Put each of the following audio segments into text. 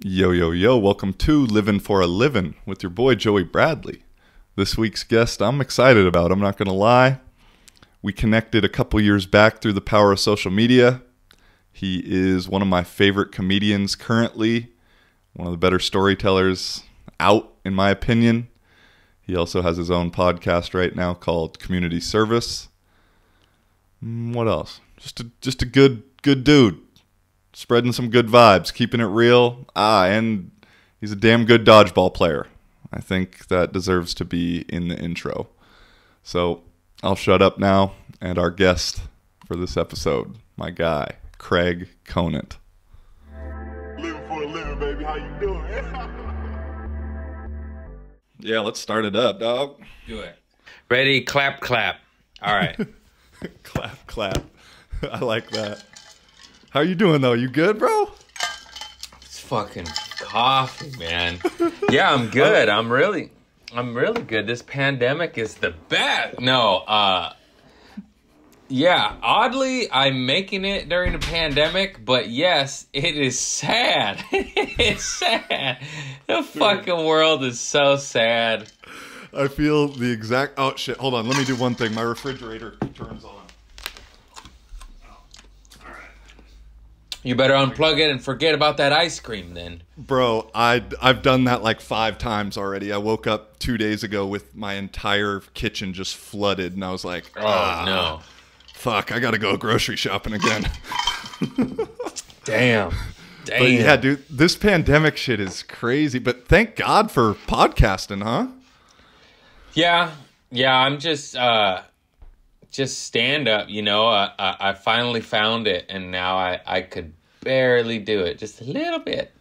Yo, yo, yo, welcome to Living for a Living with your boy Joey Bradley. This week's guest I'm excited about, I'm not going to lie. We connected a couple years back through the power of social media. He is one of my favorite comedians currently, one of the better storytellers out, in my opinion. He also has his own podcast right now called Community Service. What else? Just a good dude. Spreading some good vibes, keeping it real. And he's a damn good dodgeball player. I think that deserves to be in the intro. So I'll shut up now. And our guest for this episode, my guy, Craig Conant. Living for a living, baby. How you doing? Yeah, let's start it up, dog. Do it. Ready, clap, clap. All right. Clap, clap. I like that. How you doing, though? You good, bro? It's fucking coffee, man. Yeah, I'm good. I'm really good. This pandemic is the best. Yeah, oddly, I'm making it during the pandemic, but yes, it is sad. It's sad. The fucking world is so sad. I feel the exact... Oh, shit. Hold on. Let me do one thing. My refrigerator turns on. You better unplug it and forget about that ice cream then. Bro, I've done that like 5 times already. I woke up 2 days ago with my entire kitchen just flooded, and I was like, no. Fuck, I gotta go grocery shopping again. Damn. But yeah, dude, this pandemic shit is crazy, but thank God for podcasting, huh? Yeah, I'm just stand up, you know. I finally found it, and now I could barely do it, just a little bit.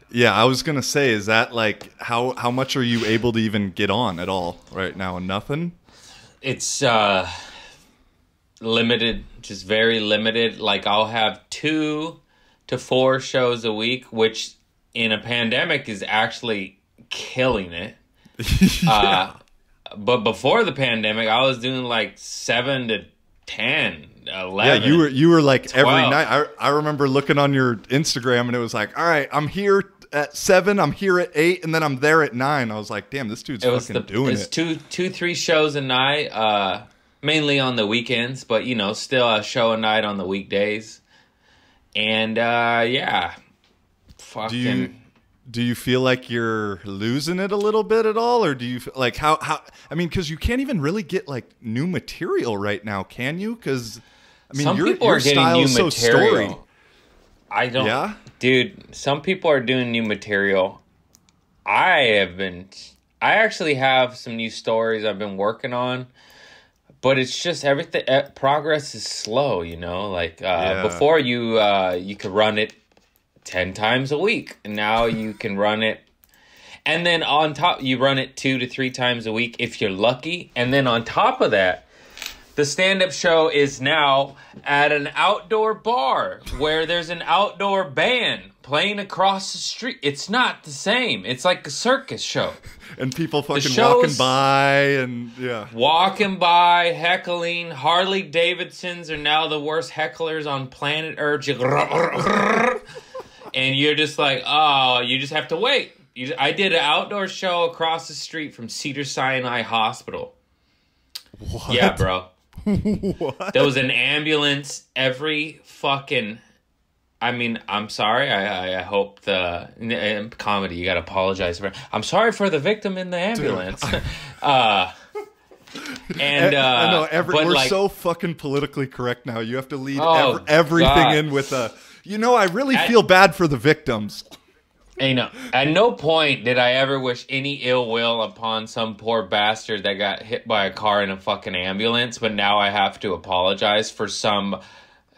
Yeah, I was gonna say, is that like how much are you able to even get on at all right now? Nothing. It's limited, just very limited. Like I'll have 2 to 4 shows a week, which in a pandemic is actually killing it. Yeah. But before the pandemic, I was doing like 7 to 10, 11. Yeah, you were like 12. every night. I remember looking on your Instagram, and it was like, all right, I'm here at 7, I'm here at 8, and then I'm there at 9. I was like, damn, this dude's doing it. It's 3 shows a night, mainly on the weekends, but you know, still a show a night on the weekdays. And yeah, fucking. Do you feel like you're losing it a little bit at all, or do you like how? I mean, because you can't even really get like new material right now, can you? Because I mean, some people your are getting style new is so material. story. I don't. Yeah, dude. Some people are doing new material. I actually have some new stories I've been working on, but it's just everything. Progress is slow, you know. Like before, you could run it 10 times a week, and now you can run it, and then on top you run it 2 to 3 times a week if you're lucky, and then on top of that, the stand-up show is now at an outdoor bar where there's an outdoor band playing across the street. It's not the same. It's like a circus show. And people fucking walking by, and yeah, walking by, heckling. Harley Davidsons are now the worst hecklers on planet Earth. And you're just like, oh, you just have to wait. I did an outdoor show across the street from Cedars-Sinai Hospital. what? Yeah, bro. What? There was an ambulance every fucking... I mean, I'm sorry. I hope in comedy, you got to apologize for... I'm sorry for the victim in the ambulance. Dude, I know, we're like, so fucking politically correct now. You have to lead everything God. in with a... You know, I really feel bad for the victims. You know, at no point did I ever wish any ill will upon some poor bastard that got hit by a car in a fucking ambulance, but now I have to apologize for some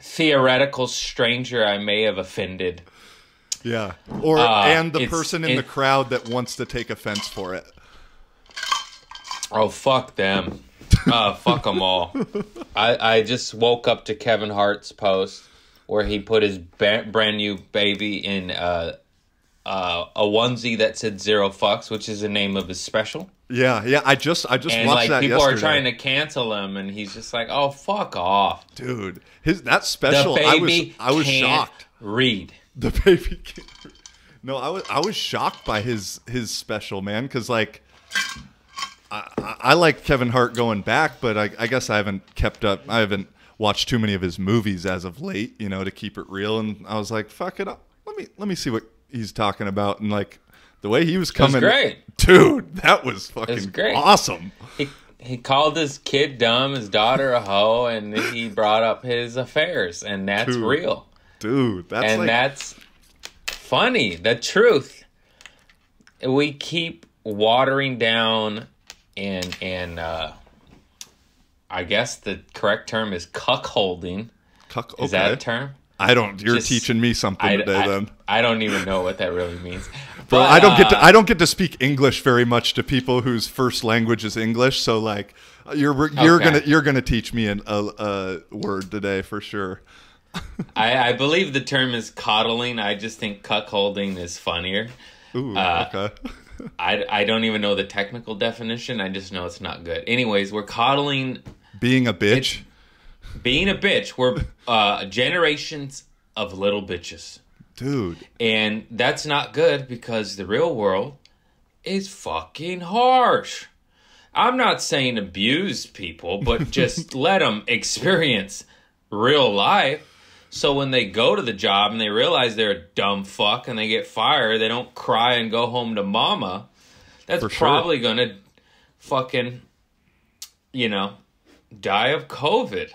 theoretical stranger I may have offended. Yeah. Or and the person in the crowd that wants to take offense for it. Oh, fuck them. Fuck them all. I just woke up to Kevin Hart's post where he put his brand new baby in a onesie that said 0 fucks, which is the name of his special. Yeah. I just and watched like that people yesterday. are trying to cancel him, and he's just like, "Oh, fuck off, dude." That special, the baby I was can't shocked. Read. The baby can't. No, I was shocked by his special, man, because like I like Kevin Hart going back, but I guess I haven't kept up. I haven't watched too many of his movies as of late, you know, to keep it real. And I was like, fuck it up. Let me see what he's talking about. And like the way he was coming, great, dude, that was fucking great. Awesome. He called his kid dumb, his daughter a hoe, and he brought up his affairs, and that's real. Dude, that's funny. The truth. We keep watering down and I guess the correct term is cuckolding. Okay. Is that a term? I don't. You're teaching me something today. Then I don't even know what that really means. Bro, I don't get to speak English very much to people whose first language is English. So like, you're gonna teach me a word today for sure. I believe the term is coddling. I just think cuckolding is funnier. Ooh, okay. I don't even know the technical definition. I just know it's not good. Anyways, we're coddling. Being a bitch. Being a bitch. We're generations of little bitches. Dude. And that's not good because the real world is fucking harsh. I'm not saying abuse people, but just let them experience real life. So when they go to the job and they realize they're a dumb fuck and they get fired, they don't cry and go home to mama. That's probably going to fucking, die of COVID.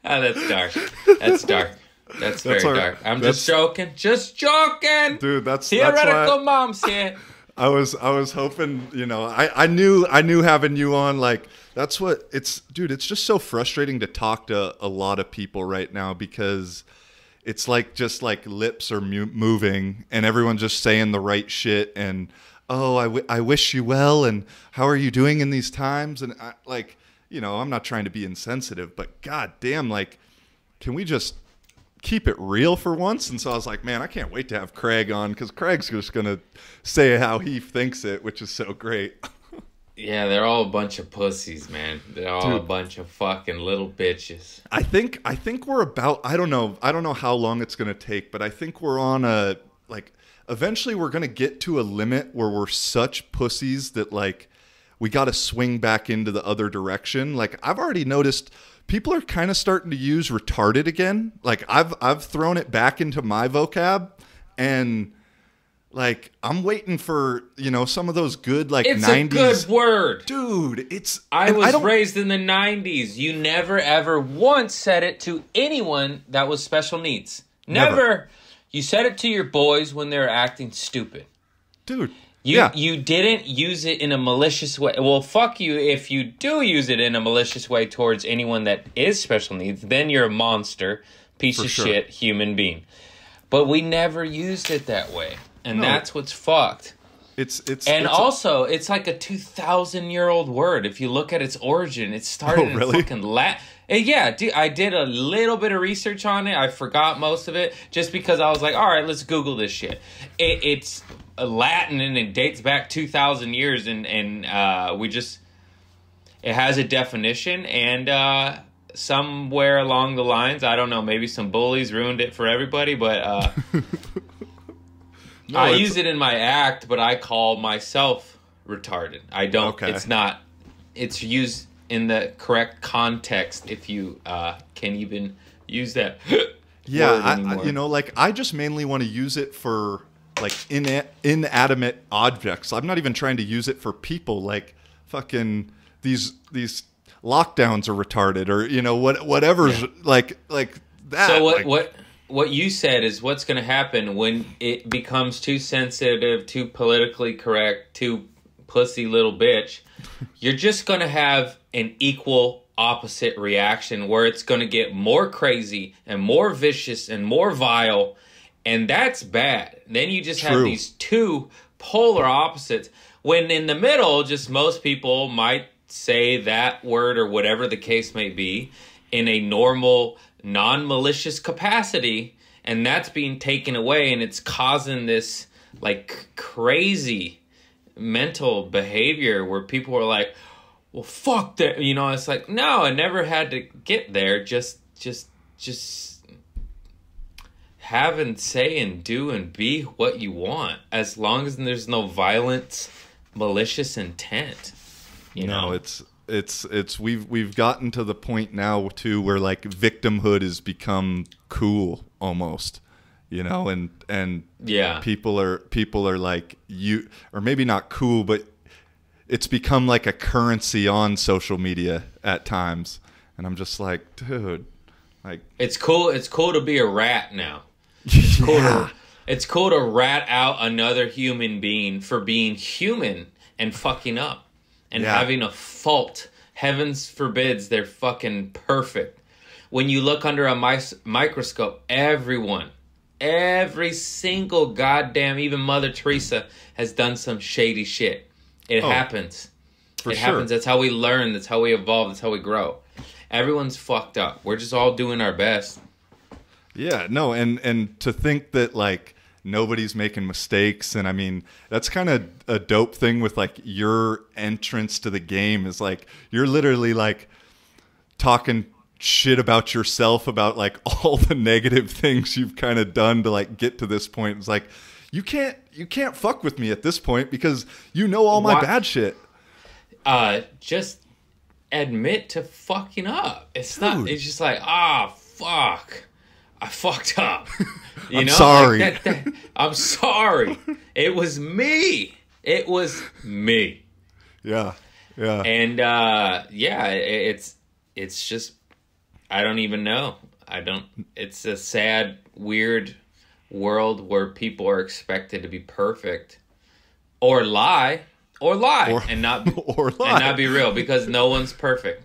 Oh, that's dark. That's dark. That's very dark. I'm just joking. Just joking. Dude, that's theoretical moms here. I was hoping, I knew having you on, like, that's what it's just so frustrating to talk to a lot of people right now because it's like just like lips are moving and everyone's just saying the right shit and I wish you well and how are you doing in these times and I'm not trying to be insensitive but god damn, like, can we just keep it real for once? And so I was like, man, I can't wait to have Craig on because Craig's just gonna say how he thinks it, which is so great. Yeah, they're all a bunch of pussies, man. They're all a bunch of fucking little bitches. I think we're about, I don't know how long it's gonna take, but I think we're on a, like, eventually we're gonna get to a limit where we're such pussies that like we gotta swing back into the other direction. Like, I've already noticed people are kind of starting to use retarded again. Like, I've thrown it back into my vocab, and like I'm waiting for some of those good like it's 90s. It's a good word, dude. I was raised in the 90s. You never ever once said it to anyone that was special needs. Never. You said it to your boys when they were acting stupid, dude. You didn't use it in a malicious way. Well, fuck you if you do use it in a malicious way towards anyone that is special needs. Then you're a monster, piece of shit, human being. But we never used it that way. And that's what's fucked. It's also it's like a 2,000-year-old word. If you look at its origin, it started in fucking Latin. Yeah, I did a little bit of research on it. I forgot most of it just because I was like, all right, let's Google this shit. It's Latin and it dates back 2,000 years, and it has a definition, and somewhere along the lines, I don't know, maybe some bullies ruined it for everybody, but I use it in my act, but I call myself retarded. I don't. Okay. It's not. It's used in the correct context if you can even use that. Yeah, I just mainly want to use it for like inanimate objects. I'm not even trying to use it for people. Like fucking these lockdowns are retarded, or whatever's like that. So what you said is what's going to happen when it becomes too sensitive, too politically correct, too pussy little bitch. You're just going to have an equal opposite reaction where it's going to get more crazy and more vicious and more vile, and that's bad. Then you just have these two polar opposites when in the middle, just most people might say that word or whatever the case may be in a normal, non-malicious capacity, and that's being taken away, and it's causing this like crazy mental behavior where people are like, well, fuck that, it's like, no, I never had to get there. Just have and say and do and be what you want, as long as there's no violent, malicious intent. You know, it's we've gotten to the point now too where like victimhood has become cool almost, you know, and yeah, people are like, you, or maybe not cool, but it's become like a currency on social media at times, and I'm just like, dude, like, it's cool to be a rat now. It's cool yeah. it's cool to rat out another human being for being human and fucking up and Yeah. having a fault. Heavens forbids they're fucking perfect. When you look under a microscope, every single goddamn, even Mother Teresa has done some shady shit. It happens. For it sure. happens. That's how we learn. That's how we evolve. That's how we grow. Everyone's fucked up. We're just all doing our best. Yeah, no, and to think that like nobody's making mistakes, and I mean that's kind of a dope thing with like your entrance to the game is like you're literally like talking shit about yourself, about like all the negative things you've kind of done to like get to this point. It's like you can't fuck with me at this point because you know all my bad shit. Just admit to fucking up. It's Dude. not. It's just like, fuck, I fucked up. You I'm know? sorry. Like I'm sorry. It was me. It was me. Yeah, yeah. And it's just, I don't even know. It's a sad, weird world where people are expected to be perfect or lie and not or lie. and not be real, because no one's perfect.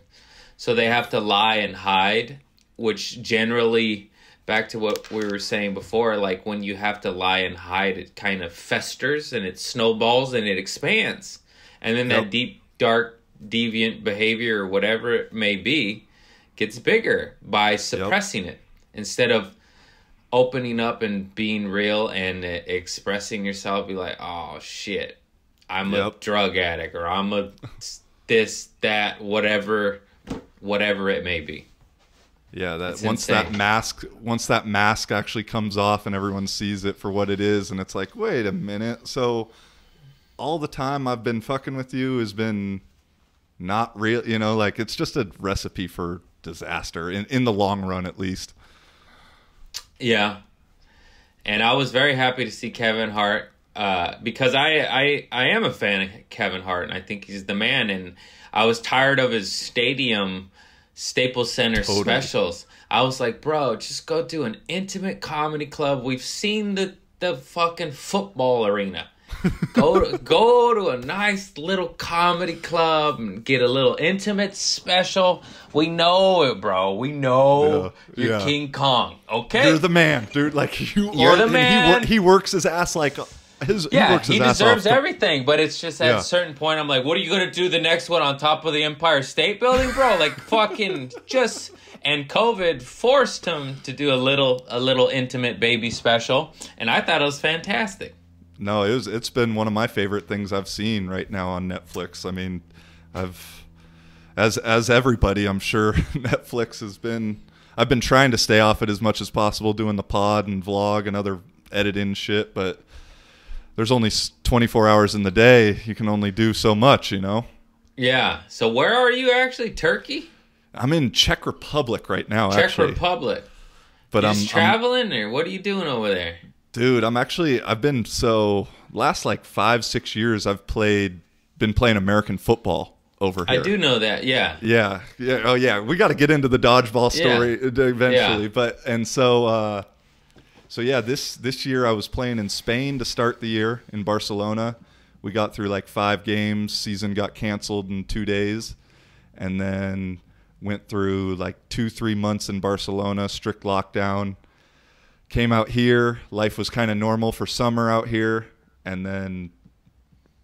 So they have to lie and hide, which generally, back to what we were saying before, like when you have to lie and hide, it kind of festers and it snowballs and it expands. And then that deep, dark, deviant behavior or whatever it may be gets bigger by suppressing it instead of opening up and being real and expressing yourself. Be like, oh shit, I'm a drug addict, or I'm a this, that, whatever it may be. Yeah, that It's once insane. that mask actually comes off and everyone sees it for what it is, and it's like, wait a minute, so all the time I've been fucking with you has been not real, you know, like it's just a recipe for disaster in the long run, at least. Yeah. And I was very happy to see Kevin Hart, because I am a fan of Kevin Hart, and I think he's the man. And I was tired of his Staples Center specials. I was like, bro, just go do an intimate comedy club. We've seen the fucking football arena. Go to a nice little comedy club and get a little intimate special. We know it, bro. We know you're King Kong. Okay, You're the man, dude. Like You're the man. He works his ass like he deserves everything. But it's just at Yeah. a certain point, I'm like, what are you gonna do the next one on top of the Empire State Building, bro? Like fucking just. And COVID forced him to do a little intimate baby special, and I thought it was fantastic. No, it's been one of my favorite things I've seen right now on Netflix. I mean, as everybody, I'm sure Netflix I've been trying to stay off it as much as possible, doing the pod and vlog and other editing shit, but there's only 24 hours in the day. You can only do so much, you know? Yeah. So where are you actually? Turkey? I'm in Czech Republic right now, Czech actually. Republic. But You just traveling, or what are you doing over there? Dude, I've been last like 5-6 years I've been playing American football over here. I do know that, yeah. Yeah. Oh yeah, we got to get into the dodgeball story eventually. Yeah. But so yeah, this year I was playing in Spain to start the year in Barcelona. We got through like 5 games, season got canceled in 2 days, and then went through like 2-3 months in Barcelona, strict lockdown. Came out here, life was kind of normal for summer out here, and then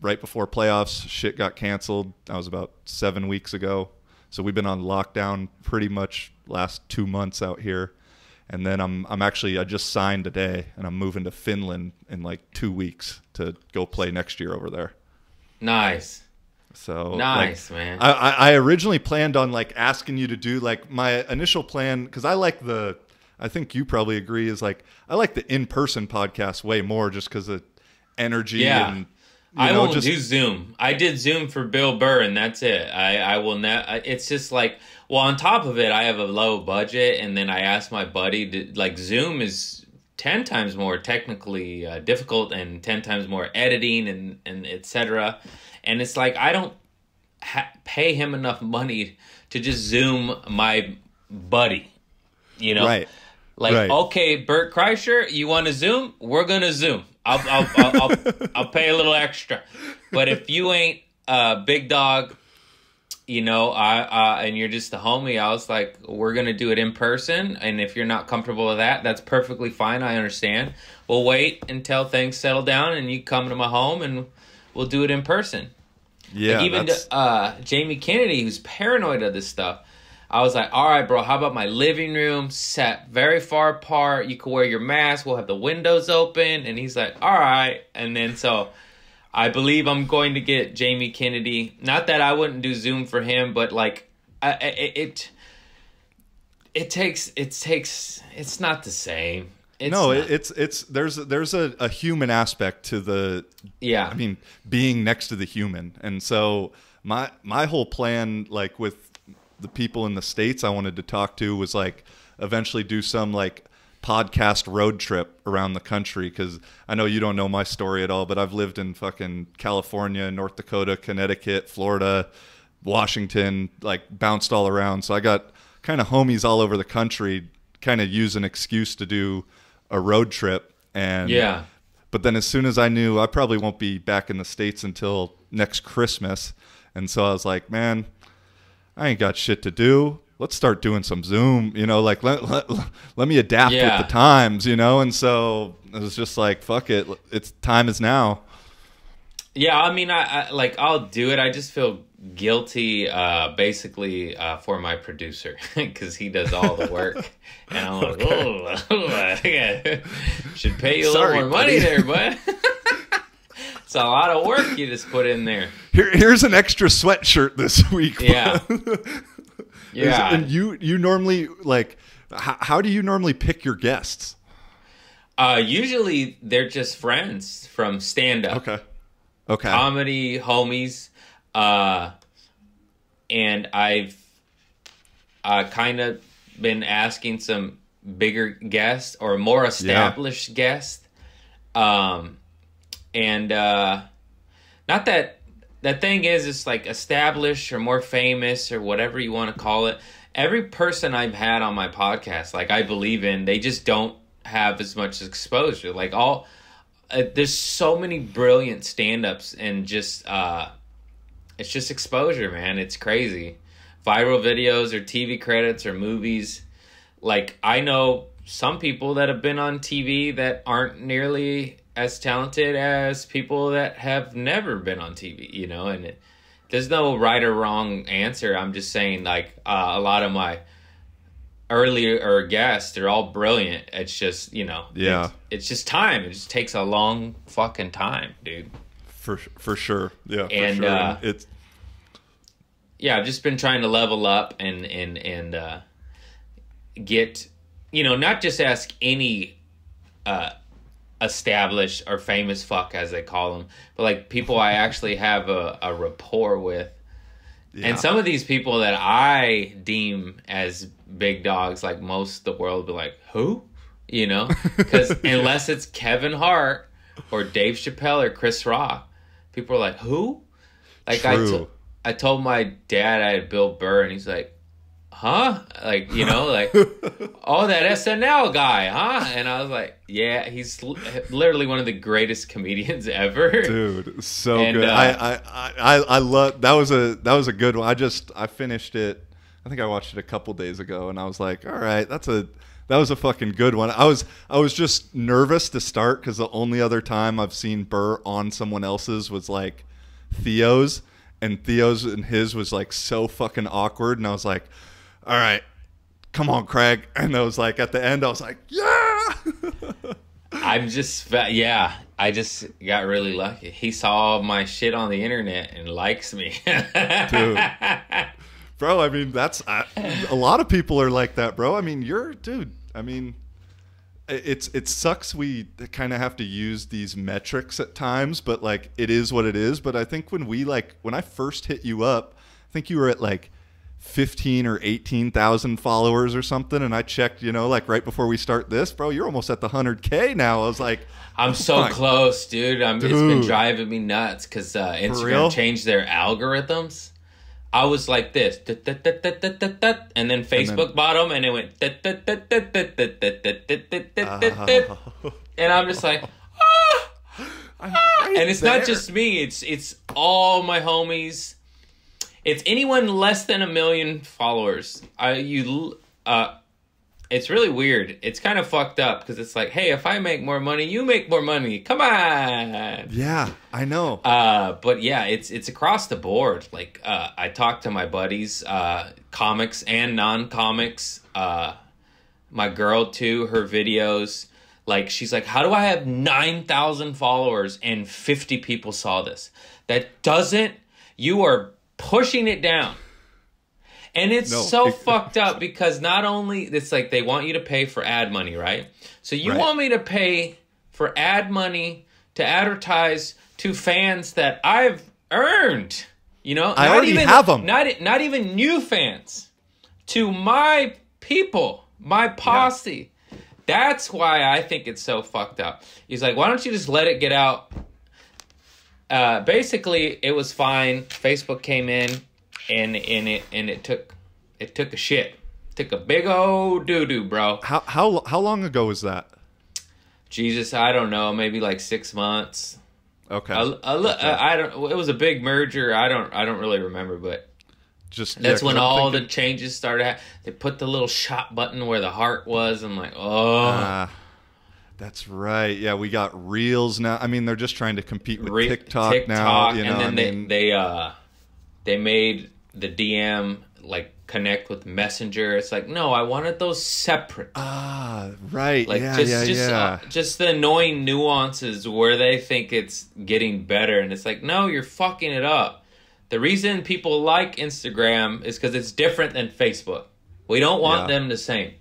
right before playoffs, shit got canceled. That was about 7 weeks ago. So we've been on lockdown pretty much last 2 months out here. And then I just signed today, and I'm moving to Finland in like 2 weeks to go play next year over there. Nice. So nice, like, man. I originally planned on like asking you to do like my initial plan, because I like I think you probably agree, is like I like the in-person podcast way more just because of energy. Yeah. And I won't do Zoom. I did Zoom for Bill Burr, and that's it. I will not. It's just like, well, on top of it, I have a low budget, and then I asked my buddy to, like, Zoom is 10 times more technically difficult and 10 times more editing and etc. And it's like, I don't pay him enough money to just Zoom my buddy, you know? Right. Like, right. Okay, Bert Kreischer, you want to Zoom? We're gonna Zoom. I'll pay a little extra. But if you ain't a big dog, you know, and you're just a homie, I was like, we're gonna do it in person. And if you're not comfortable with that, that's perfectly fine. I understand. We'll wait until things settle down, and you come to my home, and we'll do it in person. Yeah. Like even Jamie Kennedy, who's paranoid of this stuff. I was like, all right, bro, how about my living room set very far apart? You can wear your mask. We'll have the windows open. And he's like, all right. And then so I believe I'm going to get Jamie Kennedy. Not that I wouldn't do Zoom for him, but like it's not the same. There's a human aspect to the, yeah. I mean, being next to the human. And so my whole plan, like with the people in the States I wanted to talk to, was like eventually do some like podcast road trip around the country. Cause I know you don't know my story at all, but I've lived in fucking California, North Dakota, Connecticut, Florida, Washington, like bounced all around. So I got kind of homies all over the country, kind of use an excuse to do a road trip. And yeah. But then as soon as I knew I probably won't be back in the States until next Christmas. And so I was like, man, I ain't got shit to do. Let's start doing some Zoom, you know, like let me adapt with the times, you know? And so it was just like, fuck it. It's time is now. Yeah. I mean, I like, I'll do it. I just feel guilty, basically, for my producer because he does all the work. And I'm like, I should pay you a little more money there, bud. It's a lot of work you just put in there. Here's an extra sweatshirt this week. Yeah. Yeah. And you normally, like, how do you normally pick your guests? Usually they're just friends from stand-up. Okay. Comedy homies. And I've kind of been asking some bigger guests or more established guests. And not that the thing is, it's like established or more famous or whatever you want to call it. Every person I've had on my podcast, like I believe in, they just don't have as much exposure. Like there's so many brilliant stand-ups and just it's just exposure, man. It's crazy. Viral videos or TV credits or movies. Like I know some people that have been on TV that aren't nearly as talented as people that have never been on TV, you know, and there's no right or wrong answer. I'm just saying, like, a lot of my earlier guests, they're all brilliant. It's just, you know, it's just time. It just takes a long fucking time, dude. For sure. Yeah. And, for sure. I've just been trying to level up and get, you know, not just ask any, established or famous fuck as they call them, but like people I actually have a rapport with. And some of these people that I deem as big dogs, like most of the world will be like, who? You know, because unless it's Kevin Hart or Dave Chappelle or Chris Rock, people are like, who? Like I told my dad I had Bill Burr, and he's like, huh? Like, you know, like, oh, that SNL guy, huh? And I was like, yeah, he's literally one of the greatest comedians ever. Dude, so good. I love, that was a good one. I finished it. I think I watched it a couple days ago, and I was like, all right, that was a fucking good one. I was just nervous to start because the only other time I've seen Burr on someone else's was like Theo's, and Theo's and his was like so fucking awkward, and I was like, all right, come on, Craig. And I was like, at the end, I was like, yeah. I just got really lucky. He saw my shit on the internet and likes me. Dude. Bro, I mean, that's a lot of people are like that, bro. I mean, I mean, it sucks we kind of have to use these metrics at times, but like it is what it is. But I think when I first hit you up, I think you were at like 15 or 18,000 followers or something, and I checked, like right before we start this, bro, you're almost at the 100K now. I was like, I'm so close, dude. It's been driving me nuts because Instagram changed their algorithms. I was like this, and then Facebook bought them, and it went, and I'm just like, and it's not just me. It's all my homies. It's anyone less than 1 million followers. It's really weird. It's kind of fucked up because it's like, hey, if I make more money, you make more money. Come on. Yeah, I know. But yeah, it's across the board. Like, I talk to my buddies, comics and non-comics. My girl too, her videos. Like, she's like, how do I have 9,000 followers and 50 people saw this? You are pushing it down. And it's fucked up because not only it's like they want you to pay for ad money, right? So you want me to pay for ad money to advertise to fans that I've earned, I already have them. Not even new fans, to my people, my posse. Yeah. That's why I think it's so fucked up. He's like, why don't you just let it get out? Basically, it was fine. Facebook came in. And it took a shit. Took a big old doo-doo, bro. How long ago was that? Jesus, I don't know. Maybe like 6 months. Okay. I don't. It was a big merger. I don't really remember, but that's when all the changes started. They put the little shop button where the heart was. I'm like, oh. That's right. Yeah, we got Reels now. I mean, they're just trying to compete with TikTok now. And then they made the DM like connect with Messenger. It's like, no, I wanted those separate. Right. Like just the annoying nuances where they think it's getting better, and it's like, no, you're fucking it up. The reason people like Instagram is because it's different than Facebook. We don't want them the same.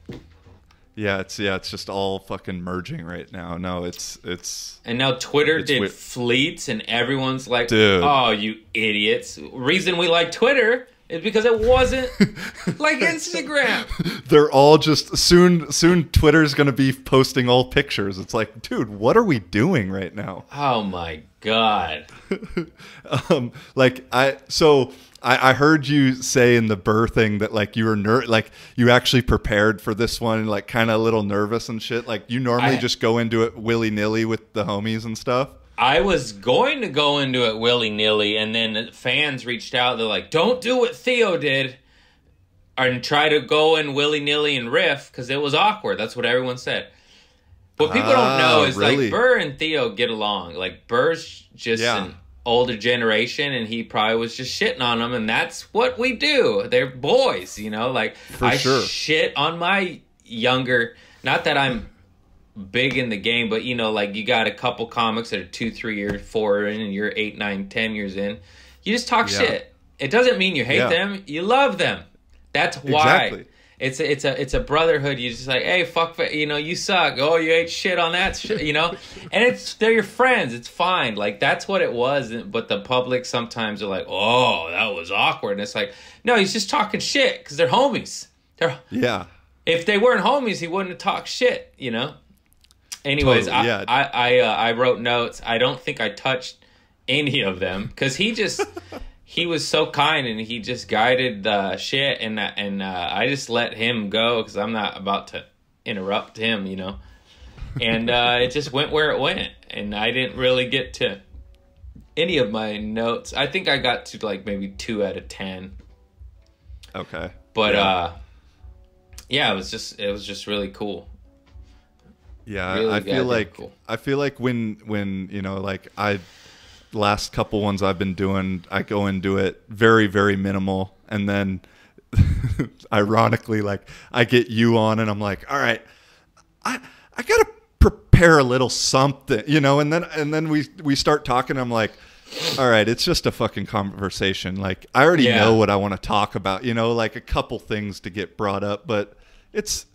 Yeah, it's just all fucking merging right now. No, it's and now Twitter did fleets, and everyone's like, dude. Oh, you idiots. Reason we like Twitter is because it wasn't like Instagram. They're all just soon Twitter's going to be posting all pictures. It's like, dude, what are we doing right now? Oh my God. I heard you say in the Burr thing that like you were you actually prepared for this one, like kind of a little nervous and shit. Like you normally just go into it willy-nilly with the homies and stuff. I was going to go into it willy-nilly, and then fans reached out. They're like, don't do what Theo did and try to go in willy-nilly and riff because it was awkward. That's what everyone said. What people don't know is like Burr and Theo get along. Like Burr's just an older generation, and he probably was just shitting on them, and that's what we do. They're boys, like I shit on my younger, not that I'm big in the game, but like you got a couple comics that are 2, 3 years, 4 in, and you're 8, 9, 10 years in. You just talk shit. It doesn't mean you hate them. You love them. That's why. Exactly. It's a brotherhood. You just like, hey, fuck, you suck. Oh, you ate shit on that shit, and they're your friends. It's fine. Like that's what it was. But the public sometimes are like, oh, that was awkward. And it's like, no, he's just talking shit because they're homies. If they weren't homies, he wouldn't have talked shit. Anyways, totally, I wrote notes. I don't think I touched any of them because he was so kind, and he just guided the shit, and I just let him go because I'm not about to interrupt him, And it just went where it went, and I didn't really get to any of my notes. I think I got to like maybe 2 out of 10. Okay, but it was just really cool. Yeah, really I feel like when like last couple ones I've been doing, I go into it very, very minimal, and then ironically, like I get you on, and I'm like, all right, I gotta prepare a little something, and then we start talking. I'm like, all right, it's just a fucking conversation. Like I already know what I want to talk about, like a couple things to get brought up, but it's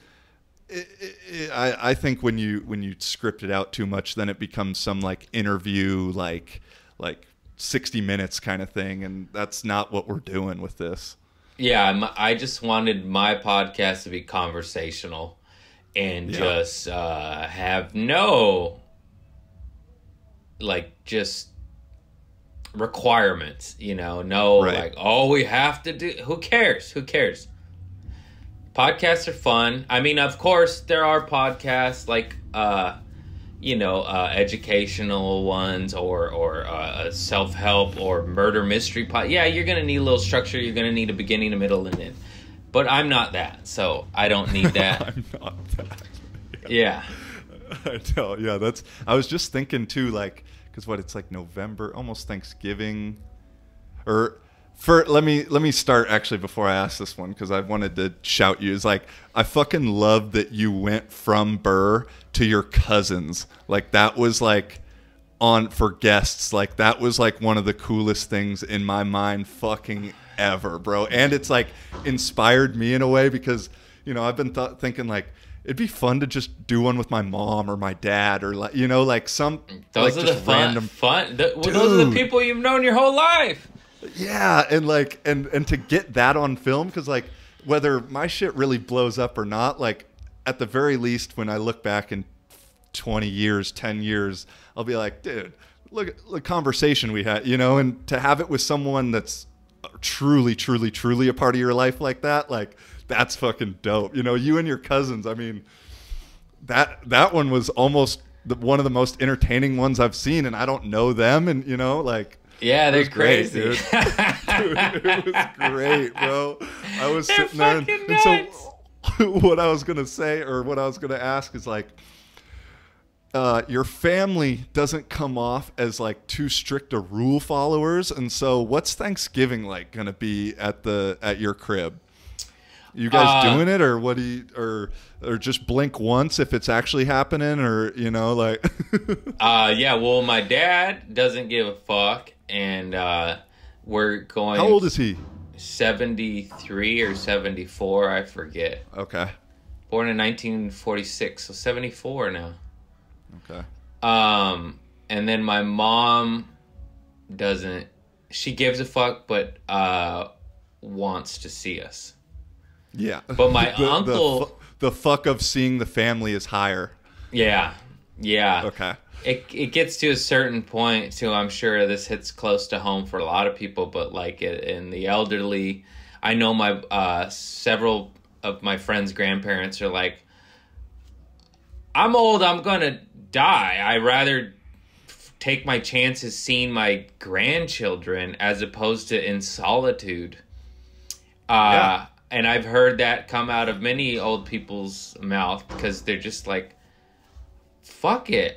I think when you script it out too much, then it becomes some like interview, like 60 Minutes kind of thing, and that's not what we're doing with this. Yeah, I just wanted my podcast to be conversational and just have no, like, just requirements, no, Right. like, oh, we have to do, who cares? Podcasts are fun. I mean, of course, there are podcasts like, educational ones or self-help or murder mystery Yeah, you're going to need a little structure. You're going to need a beginning, a middle, and end. But I'm not that, so I don't need that. I'm not that. Yeah. I know. Yeah, I was just thinking too, like, because it's like November, almost Thanksgiving, let me start actually before I ask this one, because I wanted to shout you. Is like, I fucking love that you went from Burr to your cousins. Like, that was like for guests. Like, that was like one of the coolest things in my mind fucking ever, bro. And it's like inspired me in a way, because I've been thinking like it'd be fun to just do one with my mom or my dad, or like like some those like are just the random fun. Those are the people you've known your whole life. Yeah, and like and to get that on film, because like whether my shit really blows up or not, like at the very least when I look back in 20 years, 10 years, I'll be like, dude, look at the conversation we had, and to have it with someone that's truly, truly, truly a part of your life like that, like that's fucking dope. You and your cousins, I mean, that one was almost one of the most entertaining ones I've seen, and I don't know them, and like. Yeah, they're crazy. Great, dude. It was great, bro. I was They're sitting there, fucking and so what I was gonna say, or what I was gonna ask, is like, your family doesn't come off as like too strict a rule followers, and so what's Thanksgiving like gonna be at your crib? You guys doing it, or what do you, or just blink once if it's actually happening, or like? Yeah. Well, my dad doesn't give a fuck, and we're going. How old is he? 73 or 74, I forget. Okay. Born in 1946, so 74 now. Okay. And then my mom doesn't. She gives a fuck, but wants to see us. Yeah. But my uncle... The fuck of seeing the family is higher. Yeah. Okay. It gets to a certain point, too. I'm sure this hits close to home for a lot of people, but like in the elderly... I know my several of my friends' grandparents are like, I'm old, I'm gonna die. I rather take my chances seeing my grandchildren as opposed to in solitude. Yeah. And I've heard that come out of many old people's mouth, because they're just like, fuck it.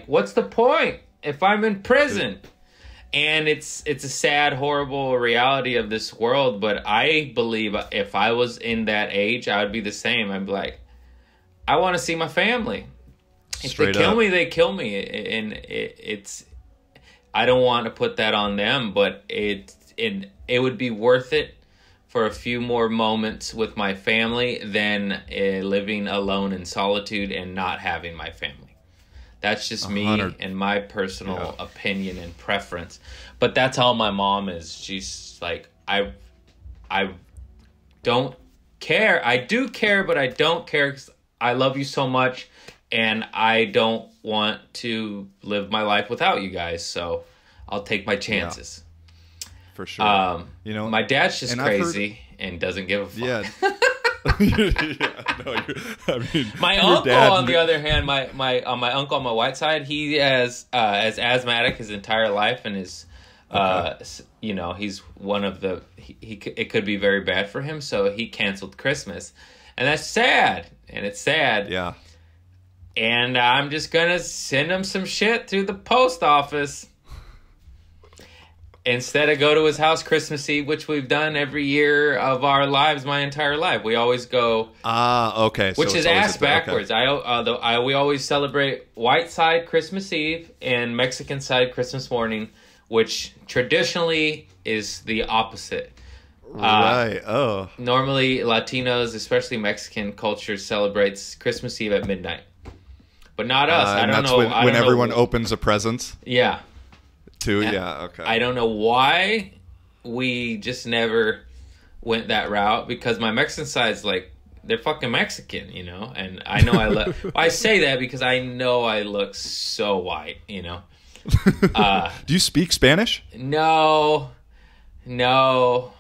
What's the point if I'm in prison? And it's a sad, horrible reality of this world. But I believe if I was in that age, I would be the same. I'd be like, I want to see my family. If they kill me, they kill me. And it's, I don't want to put that on them, but it would be worth it for a few more moments with my family than living alone in solitude and not having my family. That's just me and my personal opinion and preference. But that's how my mom is. She's like, I don't care. I do care, but I don't care because I love you so much, and I don't want to live my life without you guys. So I'll take my chances. Yeah. For sure. My dad's just crazy and doesn't give a fuck. Yeah. My uncle, on the other hand, my uncle on my white side, he has asthmatic his entire life, and is he's one of the it could be very bad for him, so he canceled Christmas, and that's sad, and it's sad. Yeah. And I'm just gonna send him some shit through the post office. Instead of go to his house Christmas Eve, which we've done every year of our lives, my entire life. We always go... okay. Which is ass backwards. Okay. We always celebrate white side Christmas Eve and Mexican side Christmas morning, which traditionally is the opposite. Right. Oh. Normally, Latinos, especially Mexican culture, celebrates Christmas Eve at midnight, but not us. I And don't that's know. when everyone opens a presents Yeah. too. And Yeah. Okay. I don't know why we just never went that route, because my Mexican side's like, they're fucking Mexican, you know? And I know I look, I say that because I know I look so white, you know? Do you speak Spanish? No. No.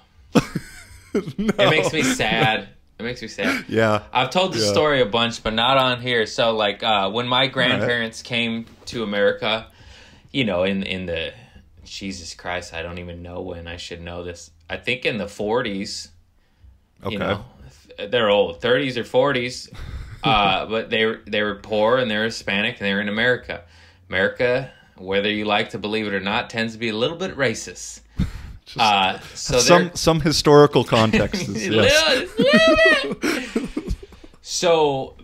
It makes me sad. It makes me sad. Yeah. I've told the story a bunch, but not on here. So, like, when my grandparents came to America, you know, in the, Jesus Christ, I don't even know when. I should know this. I think in the 40s. Okay. You know, they're old, 30s or 40s. But they were poor, and they're Hispanic, and they were in America. America, whether you like to believe it or not, tends to be a little bit racist. So some historical context is So,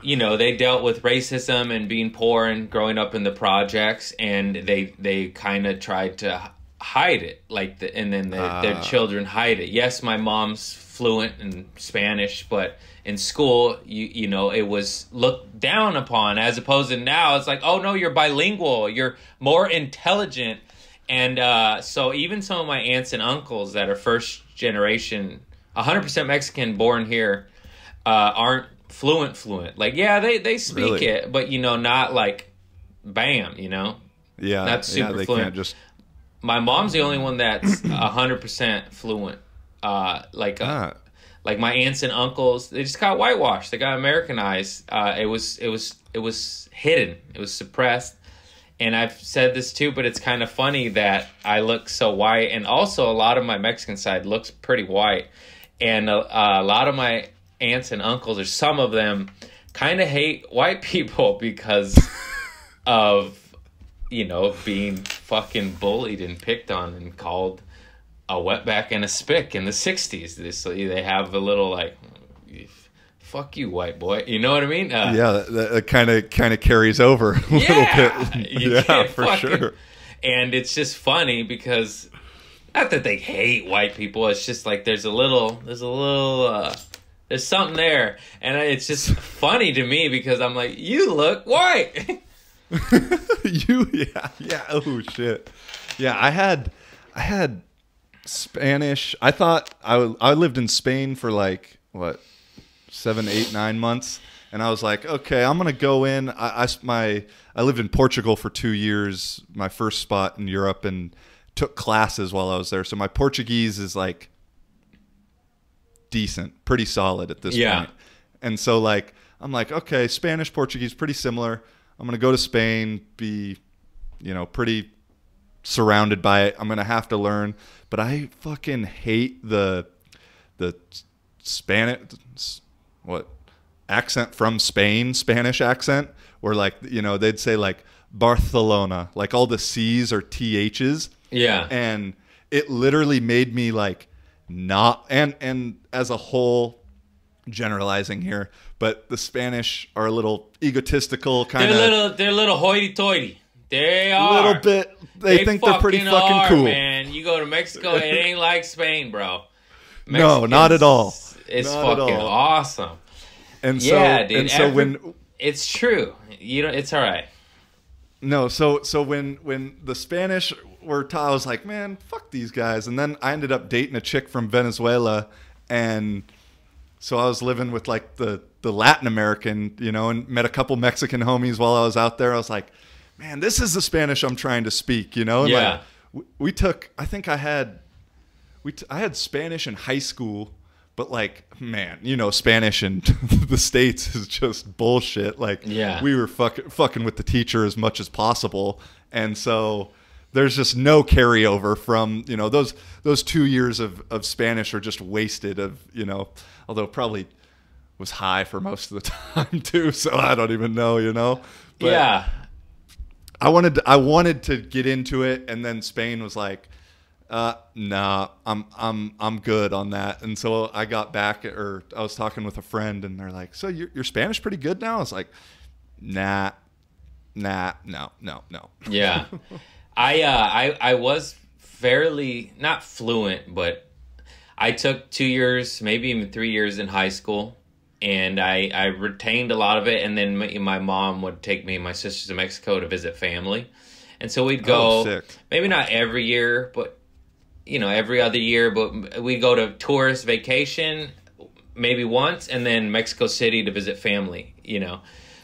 you know, they dealt with racism and being poor and growing up in the projects, and they kind of tried to hide it, like and then their children hide it. Yes, my mom's fluent in Spanish, but in school, you know, it was looked down upon, as opposed to now it's like, oh no, you're bilingual, you're more intelligent. And so even some of my aunts and uncles that are first generation, 100% Mexican, born here, aren't fluent. Like, yeah, they speak Really? it, but, you know, not like, bam, you know? Yeah. Not super they fluent. Can't just. My mom's the only one that's 100% fluent. Like my aunts and uncles, they just got whitewashed. They got Americanized. It was hidden. It was suppressed. And I've said this too, but it's kind of funny that I look so white, and also a lot of my Mexican side looks pretty white, and a lot of my aunts and uncles, or some of them, kind of hate white people because of, you know, being fucking bullied and picked on and called a wetback and a spick in the 60s. They have a little like, fuck you, white boy. You know what I mean? Yeah, that kind of carries over a little bit. Yeah, for sure. And it's just funny because, not that they hate white people, it's just like there's something there. And it's just funny to me because I'm like, you look white. Yeah. Oh, shit. Yeah, I had Spanish. I thought I lived in Spain for like, what, 7, 8, 9 months, and I was like, okay, I'm gonna go in. I lived in Portugal for 2 years, my first spot in Europe, and took classes while I was there. So my Portuguese is like decent, pretty solid at this point. And so like I'm like, okay, Spanish, Portuguese, pretty similar. I'm gonna go to Spain, be, you know, pretty surrounded by it. I'm gonna have to learn, but I fucking hate the Spanish. What accent from Spain, Spanish accent, where like, you know, they'd say like Barcelona, like all the C's are THs. Yeah. And it literally made me like not, and as a whole, generalizing here, but the Spanish are a little egotistical, kind of. They're a little hoity-toity. They are. A little bit. They think they're pretty fucking cool. Man, you go to Mexico, it ain't like Spain, bro. No, not at all. It's Not fucking awesome. And so, yeah, dude. And so when it's true, you know, it's all right. No, so when the Spanish were taught, I was like, man, fuck these guys. And then I ended up dating a chick from Venezuela, and so I was living with like the Latin American, you know, and met a couple Mexican homies while I was out there. I was like, man, this is the Spanish I'm trying to speak, you know? And yeah. Like, we took, I think I had Spanish in high school. But like, man, you know, Spanish in the States is just bullshit. Like, yeah. We were fucking with the teacher as much as possible, and so there's just no carryover from, you know, those 2 years of Spanish are just wasted. Of, you know, although probably was high for most of the time too, so I don't even know, you know. But yeah. I wanted to get into it, and then Spain was like, nah, I'm good on that. And so I got back, or I was talking with a friend, and they're like, so your Spanish pretty good now? I was like, nah, no. Yeah. I was fairly, not fluent, but I took 2 years, maybe even 3 years in high school, and I retained a lot of it. And then my mom would take me and my sisters to Mexico to visit family, and so we'd go. Sick. Maybe not every year, but every other year. But we go to tourist vacation maybe once, and then Mexico City to visit family.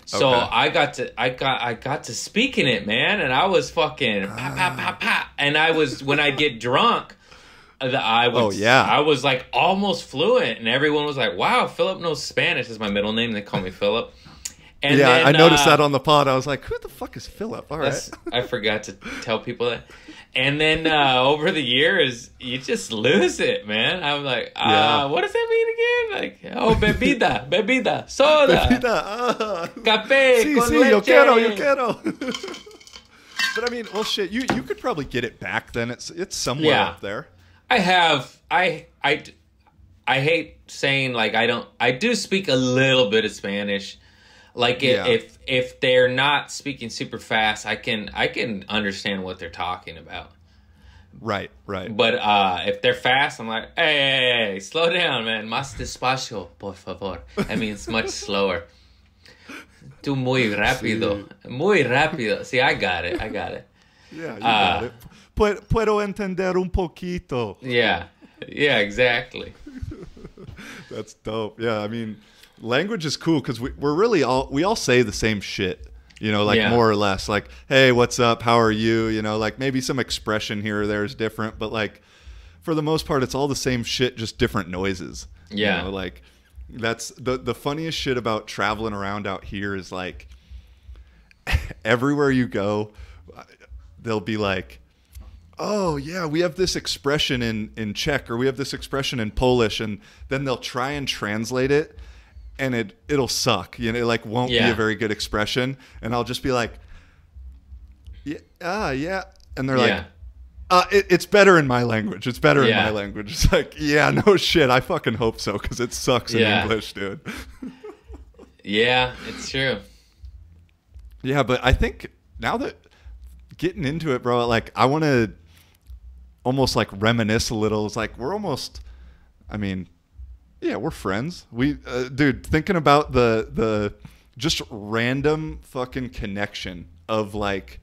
So Okay. I got to speak in it, man, and I was fucking pa pa pa pa, and I was when I get drunk. I was like almost fluent, and everyone was like, "Wow, Philip knows Spanish." Is my middle name. They call me Philip. And yeah, then, I noticed that on the pod. I was like, "Who the fuck is Philip?" All right, I forgot to tell people that. And then over the years, you just lose it, man. I'm like, what does that mean again? Like, bebida, soda, café con yo leche. quiero. But I mean, well, shit, you could probably get it back then. It's somewhere up there. I hate saying like I do speak a little bit of Spanish. Like if they're not speaking super fast, I can understand what they're talking about. Right. But if they're fast, I'm like, hey, slow down, man. Más despacio, por favor. I mean, it's much slower. Tú muy rápido. Muy rápido. See, I got it. Yeah, you got it. Puedo entender un poquito. Yeah, exactly. That's dope. Yeah, I mean, language is cool because we're really we all say the same shit, more or less. Like, hey, what's up? How are you? Like maybe some expression here or there is different, but like for the most part, it's all the same shit, just different noises. Yeah. Like that's the funniest shit about traveling around out here is like everywhere you go, they'll be like, oh yeah, we have this expression in Czech, or we have this expression in Polish, and then they'll try and translate it, and it'll suck. It like won't be a very good expression, and I'll just be like, yeah, and they're like, it's better in my language. It's better in my language. It's like, yeah, no shit. I fucking hope so because it sucks in English, dude. Yeah, it's true. Yeah, but I think now that getting into it, bro, like I want to almost like reminisce a little. It's like we're almost, I mean, yeah, we're friends. We, dude, thinking about the just random fucking connection of like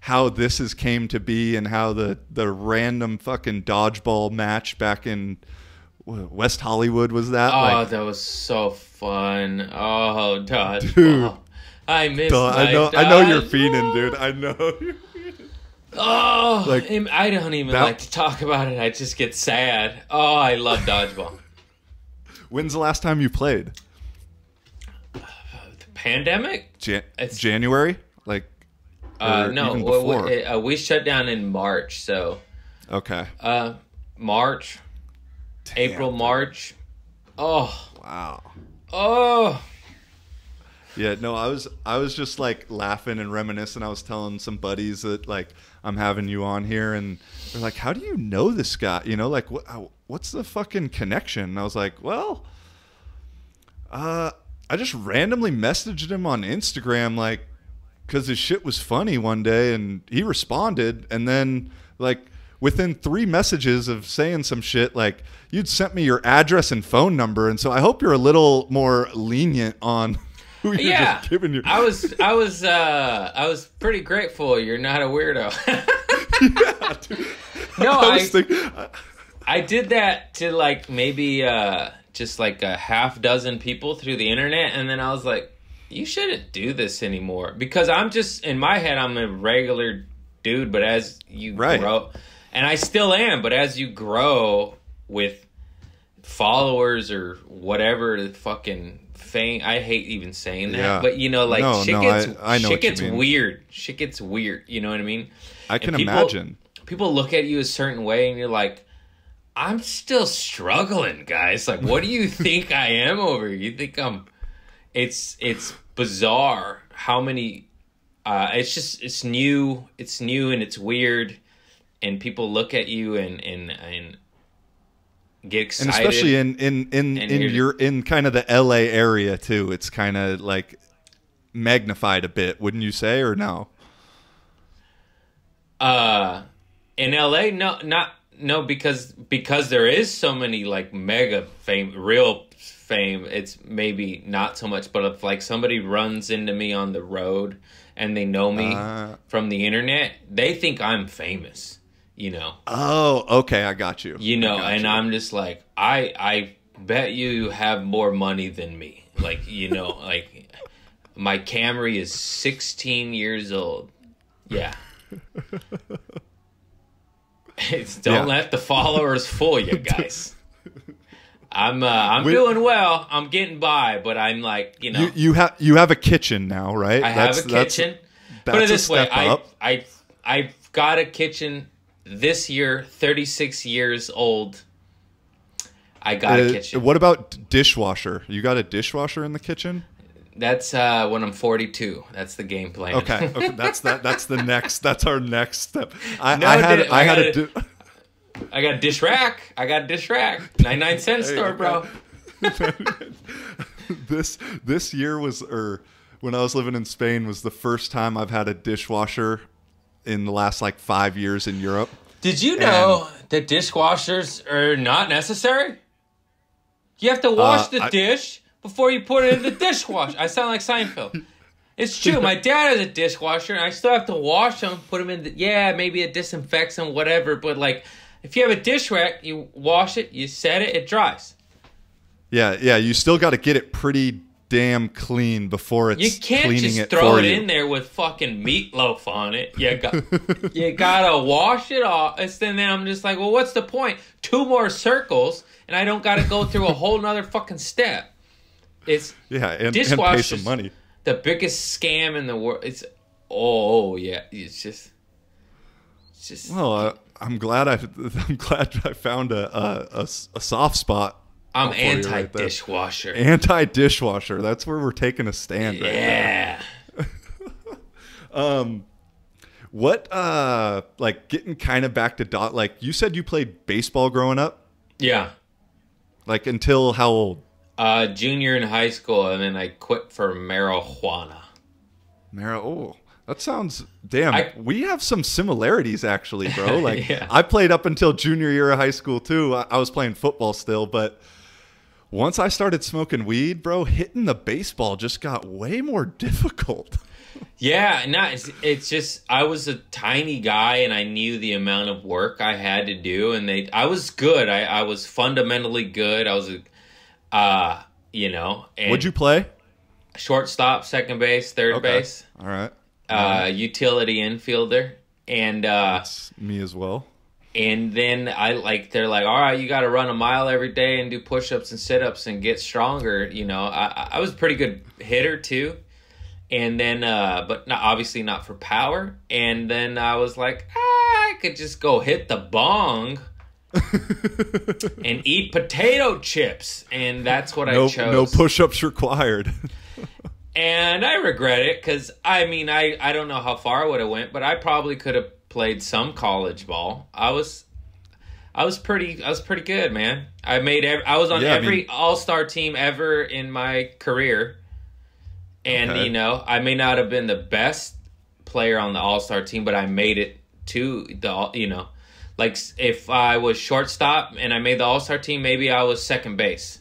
how this has came to be and how the random fucking dodgeball match back in West Hollywood was that. Oh, that was so fun. Oh, dodgeball. Dude, I miss I know you're fiending, dude. I know you're fiending. Oh, like, I don't even like to talk about it. I just get sad. Oh, I love dodgeball. When's the last time you played? The pandemic? January? Like, no. We shut down in March, so. Okay. March. Damn, April, March. Oh. Wow. Oh. Yeah, no, I was just like laughing and reminiscing. I was telling some buddies that like I'm having you on here, and they're like, "How do you know this guy? Like what's the fucking connection?" And I was like, "Well, I just randomly messaged him on Instagram, like, because his shit was funny one day, and he responded, and then like within 3 messages of saying some shit, like you'd sent me your address and phone number, and so I hope you're a little more lenient on." Yeah, I was pretty grateful you're not a weirdo. Yeah, dude. No, I did that to like maybe just like a half dozen people through the internet, and then I was like, you shouldn't do this anymore, because I'm just in my head I'm a regular dude, but as you grow, and I still am, but as you grow with followers or whatever the fucking thing, I hate even saying that, but shit gets weird. Shit gets weird. You know what I mean? I can imagine. People look at you a certain way, and you're like, I'm still struggling, guys. Like, what do you think I am over here? You think I'm? It's bizarre how many. It's new and it's weird, and people look at you and get excited, and especially in kind of the LA area too. It's kind of like magnified a bit, wouldn't you say, or no? In LA, no, No, because there is so many like mega fame, real fame. It's maybe not so much, but if like somebody runs into me on the road and they know me from the internet, they think I'm famous. You know. Oh, okay, I got you. You know, and I'm just like, I bet you have more money than me. Like, you know, like my Camry is 16 years old. Yeah. Don't let the followers fool you, guys. I'm doing well. I'm getting by, but I'm like, you know, you have a kitchen now, right? I have a kitchen. Put it this way, I've got a kitchen this year, 36 years old. I got a kitchen. What about dishwasher? You got a dishwasher in the kitchen? That's when I'm 42. That's the game plan. Okay. That's the next. That's our next step. I got a dish rack. 99-cent store, bro. This year when I was living in Spain was the first time I've had a dishwasher in the last like 5 years in Europe. Did you know that dishwashers are not necessary? You have to wash the dish before you put it in the dishwasher. I sound like Seinfeld. It's true. My dad has a dishwasher, and I still have to wash them, put them in maybe it disinfects them, whatever. But, like, if you have a dish rack, you wash it, you set it, it dries. Yeah, you still got to get it pretty damn clean before it's you can't cleaning just it throw for it you. in there with fucking meatloaf on it. You gotta wash it off. And then I'm just like, well, what's the point? 2 more circles, and I don't gotta go through a whole nother fucking step. It's and pay some money. The biggest scam in the world. It's just. Well, I'm glad I found a soft spot. I'm anti-dishwasher. Anti-dishwasher. That's where we're taking a stand right now. What like getting kind of back to like you said you played baseball growing up? Yeah. Like until how old? Junior in high school, and then I quit for marijuana. Oh, that sounds we have some similarities actually, bro. Like I played up until junior year of high school too. I was playing football still, but once I started smoking weed, bro, hitting the baseball just got way more difficult. Yeah, it's just I was a tiny guy and I knew the amount of work I had to do, and I was good. I was fundamentally good. I was and what'd you play? Shortstop, second base, third base. All right. Utility infielder, and that's me as well. And then they're like, all right, you got to run a mile every day and do push-ups and sit-ups and get stronger. You know, I was a pretty good hitter too. And then, but obviously not for power. And then I was like, I could just go hit the bong and eat potato chips. And that's what I chose. No push-ups required. And I regret it because, I mean, I don't know how far I would have went, but I probably could have played some college ball. I was pretty good, man. I was on every all-star team ever in my career. And, I may not have been the best player on the all-star team, but I made it to the, like if I was shortstop and I made the all-star team, maybe I was second base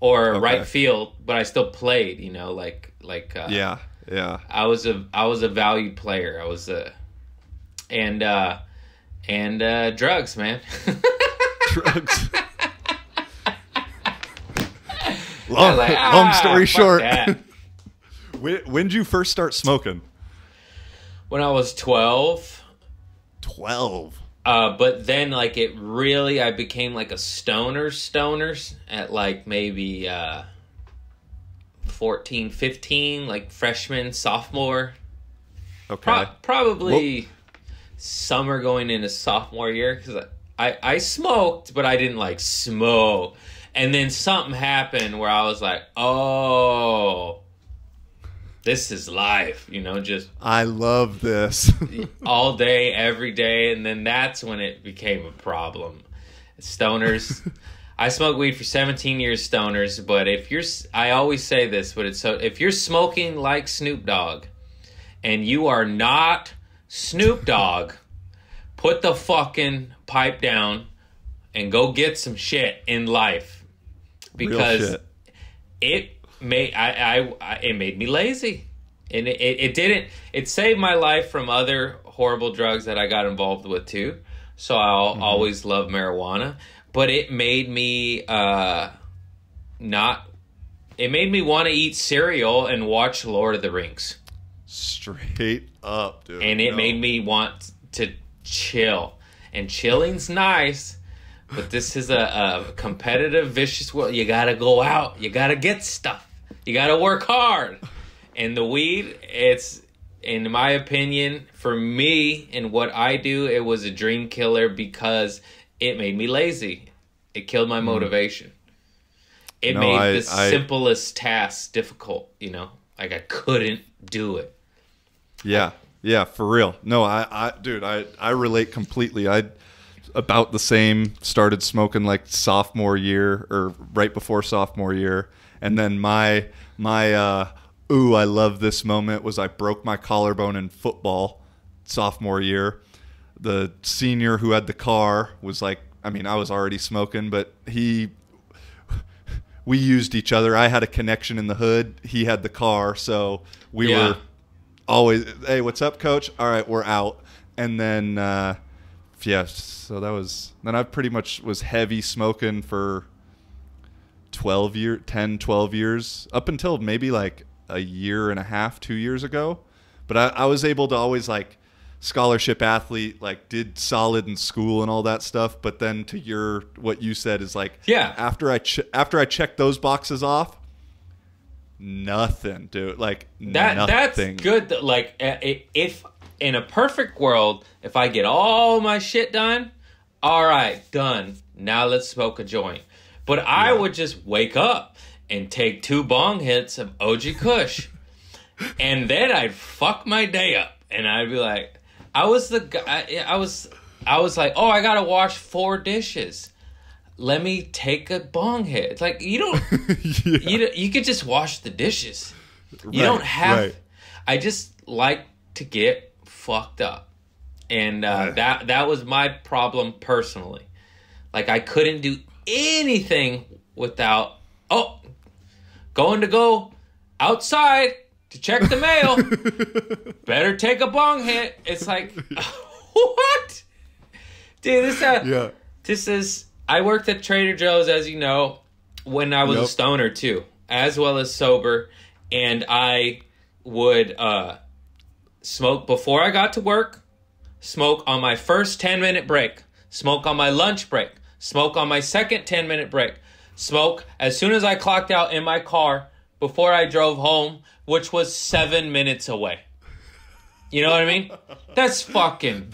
or right field, but I still played, yeah. I was a valued player. I was and drugs, man. Drugs. Long story short. When did you first start smoking? When I was 12. 12. But then I became like a stoners at like maybe 14, 15, like freshman, sophomore. Okay. Probably summer going into sophomore year, because I smoked, but I didn't smoke. And then something happened where I was like, oh, this is life, just I love this. all day, every day. And then that's when it became a problem. Stoners. I smoked weed for 17 years, stoners. But I always say this, but if you're smoking like Snoop Dogg and you are not Snoop Dogg, put the fucking pipe down and go get some shit in life, because it made it made me lazy, and it saved my life from other horrible drugs that I got involved with too. So I'll always love marijuana, but it made me It made me want to eat cereal and watch Lord of the Rings. Straight up, dude. And it made me want to chill. And chilling's nice, but this is a competitive, vicious world. You gotta go out. You gotta get stuff. You gotta work hard. And the weed, it's, in my opinion, for me and what I do, it was a dream killer because it made me lazy. It killed my motivation. It made the simplest tasks difficult, you know? Like, I couldn't do it. Yeah, for real. No, dude, I relate completely. I about the same, started smoking like sophomore year or right before sophomore year. And then my ooh, I love this moment was I broke my collarbone in football sophomore year. The senior who had the car was like, I mean, I was already smoking, but we used each other. I had a connection in the hood. He had the car. So we were always, hey, what's up, coach? All right, we're out. And then, so that was, then I pretty much was heavy smoking for 12 years, up until maybe like a year and a half, 2 years ago. But I was able to always, like, scholarship athlete, like, did solid in school and all that stuff. But then to what you said is like, after I checked those boxes off, nothing, dude. Like, nothing. That's good. Like, if in a perfect world, if I get all my shit done, all right, done. Now let's smoke a joint. But I would just wake up and take 2 bong hits of OG Kush. And then I'd fuck my day up. And I'd be like, I was the guy, I was like, oh, I gotta wash 4 dishes. Let me take a bong hit. It's like, you don't, you could just wash the dishes. You don't have, I just like to get fucked up. And that was my problem personally. Like, I couldn't do anything without, going to go outside to check the mail. Better take a bong hit. It's like, what? Dude, this is, I worked at Trader Joe's, as you know, when I was a stoner too, as well as sober. And I would smoke before I got to work, smoke on my first 10-minute break, smoke on my lunch break, smoke on my second 10-minute break, smoke as soon as I clocked out in my car before I drove home, which was 7 minutes away. You know what I mean? That's fucking...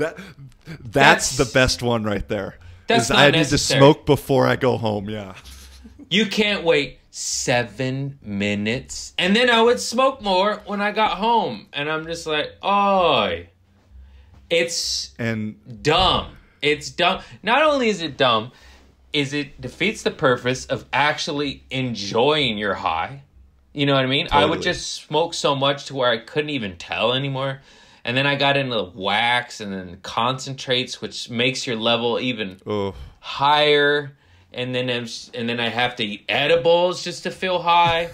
That's the best one right there. That's not I need necessary. to smoke before I go home, yeah. You can't wait 7 minutes. And then I would smoke more when I got home. And I'm just like, oh, it's dumb. It's dumb. Not only is it dumb, it defeats the purpose of actually enjoying your high. You know what I mean? Totally. I would just smoke so much to where I couldn't even tell anymore. And then I got into wax and then concentrates, which makes your level even higher. And then I have to eat edibles just to feel high.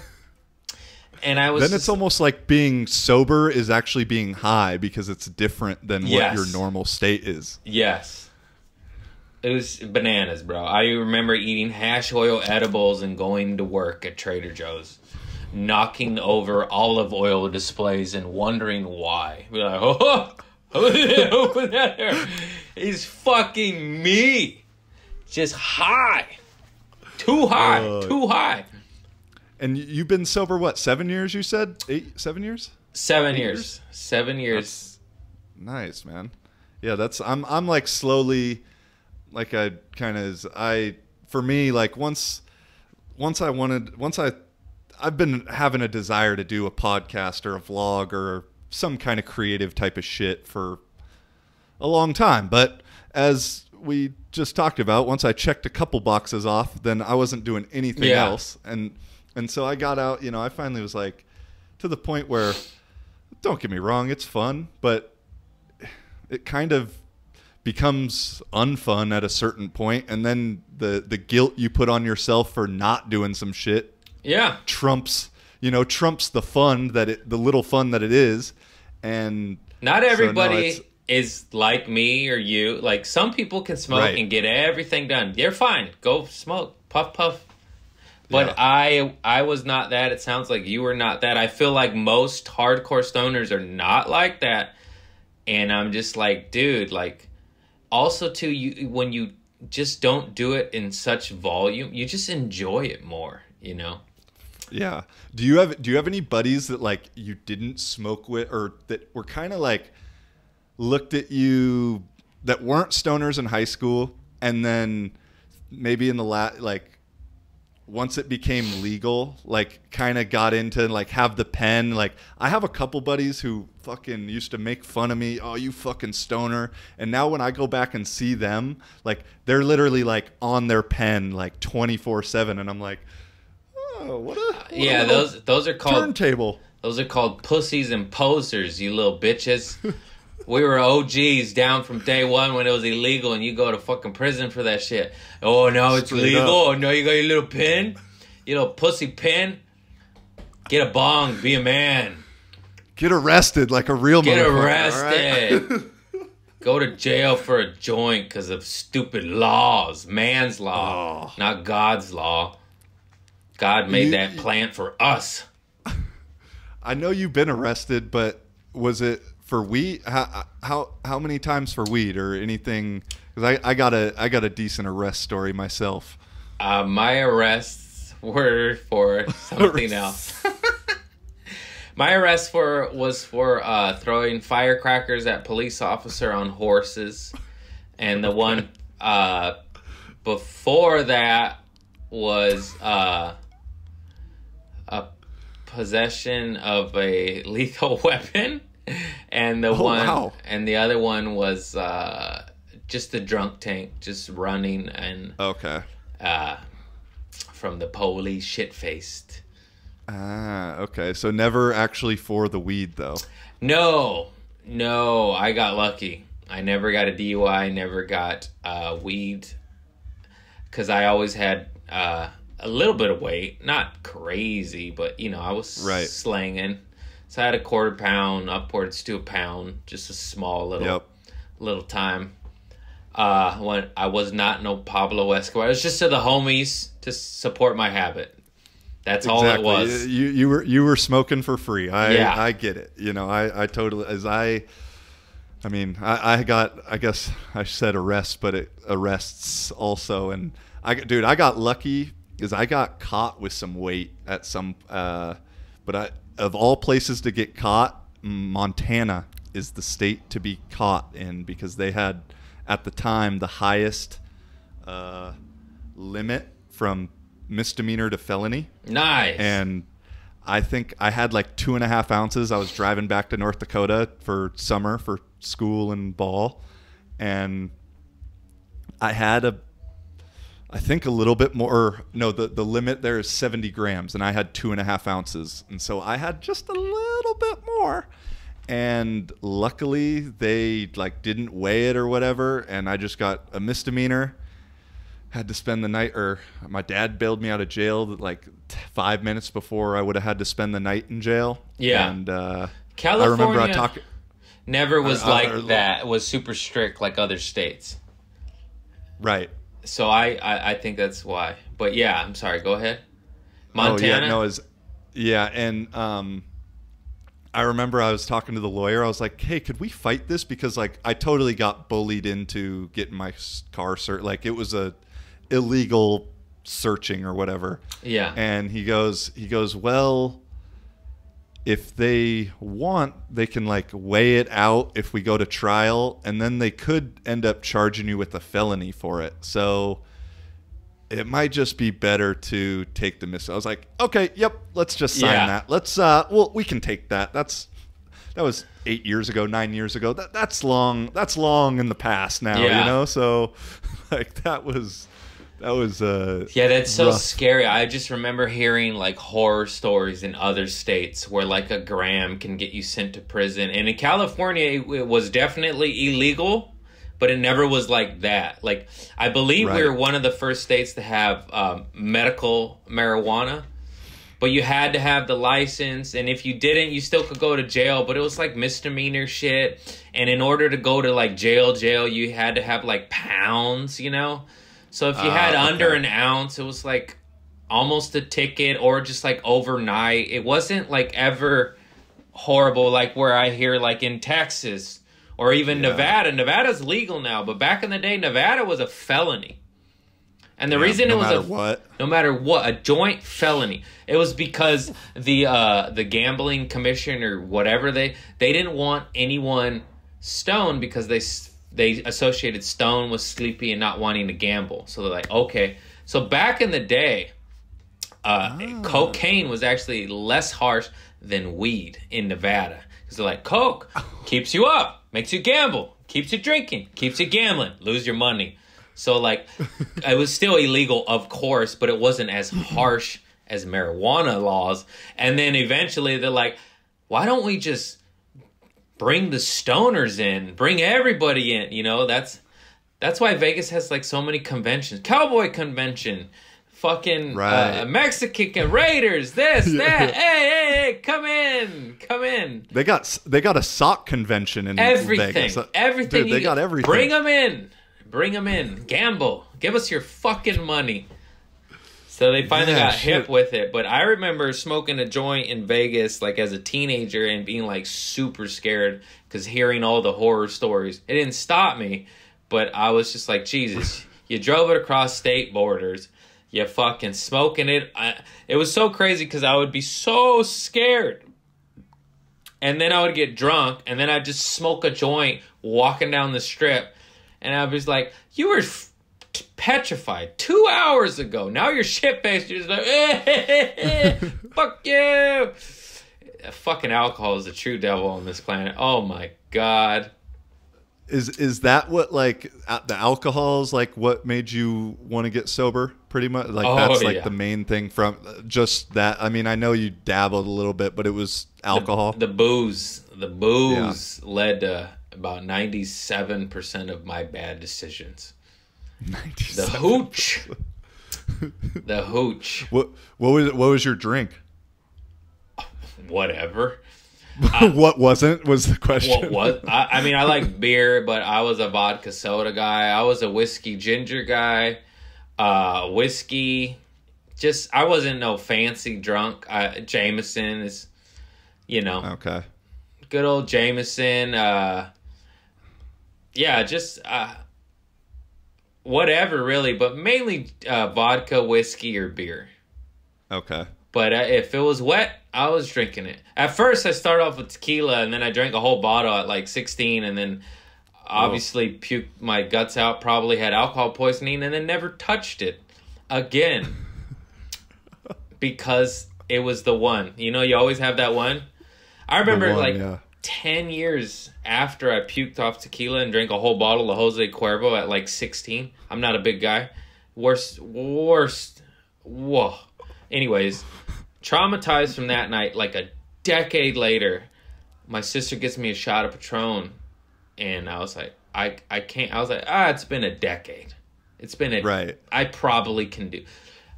And I was then it's almost like being sober is actually being high because it's different than what your normal state is. Yes. It was bananas, bro. I remember eating hash oil edibles and going to work at Trader Joe's, knocking over olive oil displays and wondering why. Be like, over there. He's fucking me. Just high. Too high. And you've been sober, what, 7 years you said? 7 years? 7 years. 7 years. That's nice, man. Yeah, I'm like slowly, like for me, like I've been having a desire to do a podcast or a vlog or some kind of creative type of shit for a long time. But as we just talked about, once I checked a couple boxes off, then I wasn't doing anything else. And so I got out, I finally was like to the point where, don't get me wrong, it's fun, but it kind of becomes unfun at a certain point, and then the guilt you put on yourself for not doing some shit Yeah. trumps the fun the little fun that it is. And Not so, everybody is like me or you. Like, some people can smoke Right. and get everything done. They're fine. Go smoke. Puff, puff. But Yeah. I was not that. It sounds like you were not that. I feel like most hardcore stoners are not like that. And I'm just like, dude, like, also too, you when you just don't do it in such volume, you just enjoy it more, you know? Yeah. Do you have any buddies that like you didn't smoke with, or that were kind of like looked at you, that weren't stoners in high school, and then maybe in the like once it became legal, like kind of got into like have the pen? Like, I have a couple buddies who fucking used to make fun of me. Oh, you fucking stoner. And now when I go back and see them, like they're literally like on their pen like 24/7, and I'm like, oh, what a Yeah, little those are called turntable. those are called pussies and posers, you little bitches. We were OGs down from day one when it was illegal, and you go to fucking prison for that shit. Oh, now it's Straight legal. up. Oh, no, you got your little pin, your little pussy pin. Get a bong, be a man. Get arrested like a real Get motherfucker, all arrested. right? Go to jail for a joint because of stupid laws. Man's law, Oh. not God's law. God made You- that plant for us. I know you've been arrested, but was it for weed? How many times for weed or anything? Because I got a decent arrest story myself. My arrests were for something else. My arrest was for throwing firecrackers at police officer on horses, and the one before that was a possession of a lethal weapon, and wow. the other one was just a drunk tank, just running and Okay. from the police, shit-faced. Ah, okay. So never actually for the weed though. No, I got lucky. I never got a DUI, never got weed, because I always had a little bit of weight, not crazy, but I was Right. slanging. So I had a quarter pound, upwards to a pound, just a small little time. When I was not no Pablo Escobar, it was just to the homies to support my habit. That's all it was. You were smoking for free. Yeah. I get it. I totally, I mean, I got, I guess I said arrests, but it arrests also. And I got lucky because I got caught with some weight at some, but of all places to get caught, Montana is the state to be caught in, because they had at the time the highest limit from misdemeanor to felony. Nice. And I think I had like 2.5 ounces. I was driving back to North Dakota for summer for school and ball, and I had I think a little bit more. No, the limit there is 70 grams, and I had 2.5 ounces, and so I had just a little bit more. And luckily, they like didn't weigh it or whatever, and I just got a misdemeanor. Had to spend the night, or my dad bailed me out of jail like 5 minutes before I would have had to spend the night in jail. Yeah. And California I remember I talked. never was like that. It was super strict like other states. Right. So I think that's why. But yeah, I'm sorry. Go ahead. Montana. Oh, yeah, and I remember I was talking to the lawyer. I was like, "Hey, could we fight this? Because like I totally got bullied into getting my car searched. Like it was a illegal searching or whatever." Yeah. And he goes, well, if they want, they can like weigh it out if we go to trial, and then they could end up charging you with a felony for it. So it might just be better to take the miss. I was like, okay, yep, let's just sign that. Let's well, we can take that. That was 8 years ago, 9 years ago. That's long in the past now, So like that was yeah, that's so rough. scary. I just remember hearing like horror stories in other states where like a gram can get you sent to prison. And in California, it was definitely illegal, but it never was like that. Like, I believe we Right. were one of the first states to have medical marijuana, but you had to have the license, and if you didn't, you still could go to jail, but it was like misdemeanor shit. And in order to go to like jail, you had to have like pounds, you know? So if you had under an ounce, it was like almost a ticket, or just like overnight. It wasn't like ever horrible like where I hear like in Texas or even Nevada. Nevada's legal now, but back in the day, Nevada was a felony. And the reason it was no matter what, a joint felony. It was because the gambling commission or whatever, they didn't want anyone stoned, because they associated stone with sleepy and not wanting to gamble. So they're like, okay. So back in the day, cocaine was actually less harsh than weed in Nevada. Because they're like, coke keeps you up, makes you gamble, keeps you drinking, keeps you gambling, lose your money. So, like, it was still illegal, of course, but it wasn't as harsh as marijuana laws. And then eventually they're like, why don't we just bring the stoners in, bring everybody in? You know, that's why Vegas has, like, so many conventions. Cowboy convention, fucking Mexican Raiders, this, that. Hey, come in. They got a sock convention in Vegas. Everything. Dude, they got everything. Bring them in. Gamble. Give us your fucking money. So they finally got hip with it. But I remember smoking a joint in Vegas like as a teenager and being like super scared because hearing all the horror stories. It didn't stop me, but I was just like, Jesus, you drove it across state borders. You fucking smoking it. It was so crazy because I would be so scared. And then I would get drunk and then I'd just smoke a joint walking down the strip. And I was like, you were petrified 2 hours ago. Now you're shit-faced. You're just like, fuck you. Fucking alcohol is the true devil on this planet. Oh, my God. Is that what, like, the alcohol's, like, what made you want to get sober, pretty much? Like, that's, like, the main thing from just that. I mean, I know you dabbled a little bit, but it was alcohol. The booze led to about 97% of my bad decisions. 97%. The hooch. What was your drink? Whatever. What wasn't was the question. I mean, I like beer, but I was a vodka soda guy. I was a whiskey ginger guy. Whiskey. Just, I wasn't no fancy drunk. Jameson is, you know. Okay. Good old Jameson. Yeah, just whatever, really, but mainly vodka, whiskey, or beer. Okay. But if it was wet, I was drinking it. At first, I started off with tequila, and then I drank a whole bottle at like 16, and then obviously puked my guts out, probably had alcohol poisoning, and then never touched it again. Because it was the one. You know, you always have that one. I remember 10 years after I puked off tequila and drank a whole bottle of Jose Cuervo at like 16. I'm not a big guy. Worst. Whoa. Anyways, traumatized from that night, like a decade later, my sister gets me a shot of Patron. And I was like, I can't. I was like, it's been a decade. It's been Right. I probably can do.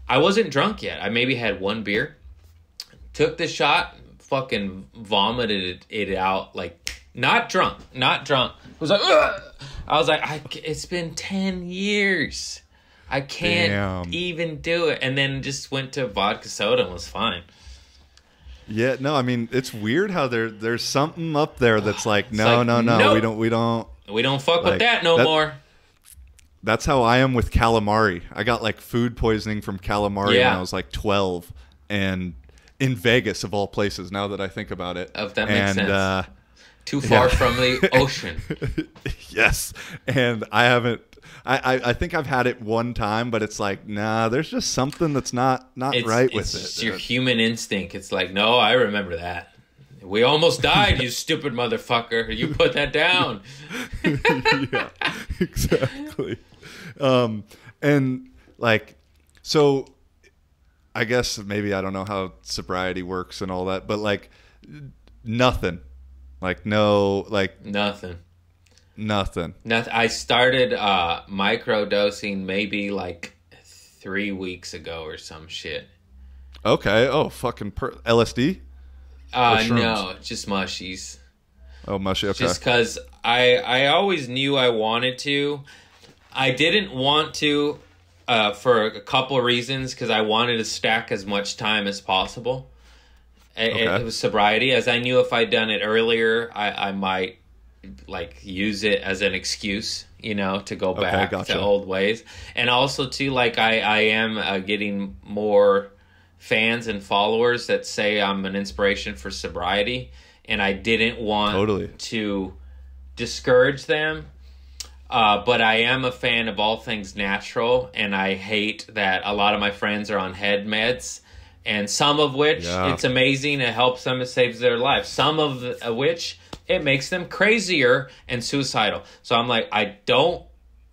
I wasn't drunk yet. I maybe had one beer. Took the shot. Fucking vomited it out, like not drunk. It was like, ugh! I was like, it's been 10 years. I can't even do it. And then just went to vodka soda and was fine. Yeah, no, I mean, it's weird how there's something up there that's like, no, nope. we don't fuck with that more. That's how I am with calamari. I got like food poisoning from calamari when I was like 12, and in Vegas of all places. Now that I think about it, that makes sense. Too far from the ocean. Yes, and I haven't. I think I've had it one time, but it's like, nah, there's just something that's not right with it. It's your human instinct. It's like, no, I remember that. We almost died, you stupid motherfucker. You put that down. Yeah, exactly. And like, so I guess maybe I don't know how sobriety works and all that, but like nothing. Like no, like nothing. Nothing. Nothing. I started microdosing maybe like 3 weeks ago or some shit. Okay. Oh, fucking LSD? Or shrooms? No, just mushies. Oh, mushy. Okay. Just because I always knew I wanted to. I didn't want to for a couple of reasons, because I wanted to stack as much time as possible. It was sobriety, as I knew if I'd done it earlier, I might like use it as an excuse, to go back to old ways. And also too, like I am getting more fans and followers that say I'm an inspiration for sobriety, and I didn't want to discourage them. But I am a fan of all things natural, and I hate that a lot of my friends are on head meds, and some of which it's amazing, it helps them, it saves their life. Some of which it makes them crazier and suicidal. So I'm like, I don't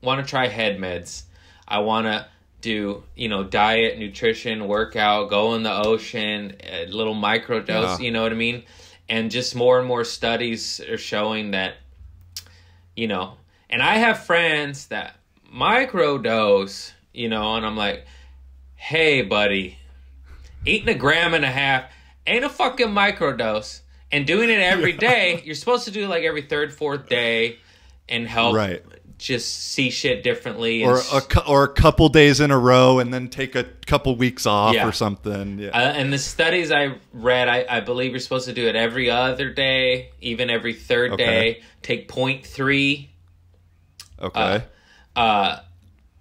want to try head meds. I want to do, diet, nutrition, workout, go in the ocean, a little microdose, you know what I mean? And just more and more studies are showing that, and I have friends that microdose, and I'm like, hey, buddy, eating 1.5 grams ain't a fucking microdose. And doing it every day, you're supposed to do it like every third, fourth day and help just see shit differently. Or a couple days in a row and then take a couple weeks off or something. Yeah. And the studies I read, I believe you're supposed to do it every other day, even every third day. Take 0.3. Okay.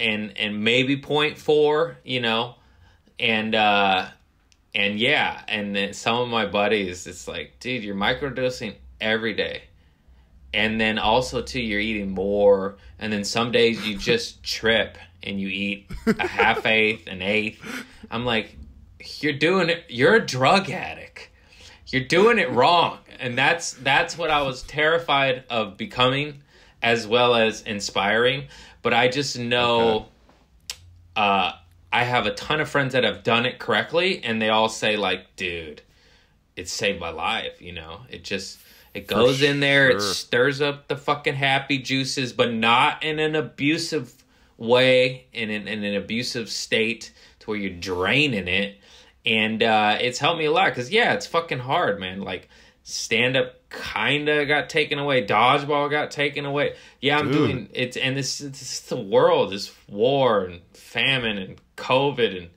And maybe 0.4, and then some of my buddies, it's like, dude, you're microdosing every day. And then also, too, you're eating more. And then some days you just trip and you eat a half-eighth, an eighth. I'm like, you're doing it. You're a drug addict. You're doing it wrong. And that's what I was terrified of becoming, as well as inspiring. But I just know I have a ton of friends that have done it correctly, and they all say, like, dude, it saved my life, It goes in there, it stirs up the fucking happy juices, but not in an abusive way, in an abusive state to where you're draining it. And it's helped me a lot, because, it's fucking hard, man. Like, stand-up kind of got taken away. Dodgeball got taken away. Yeah, I'm doing it, and it's the world, this war and famine and COVID, and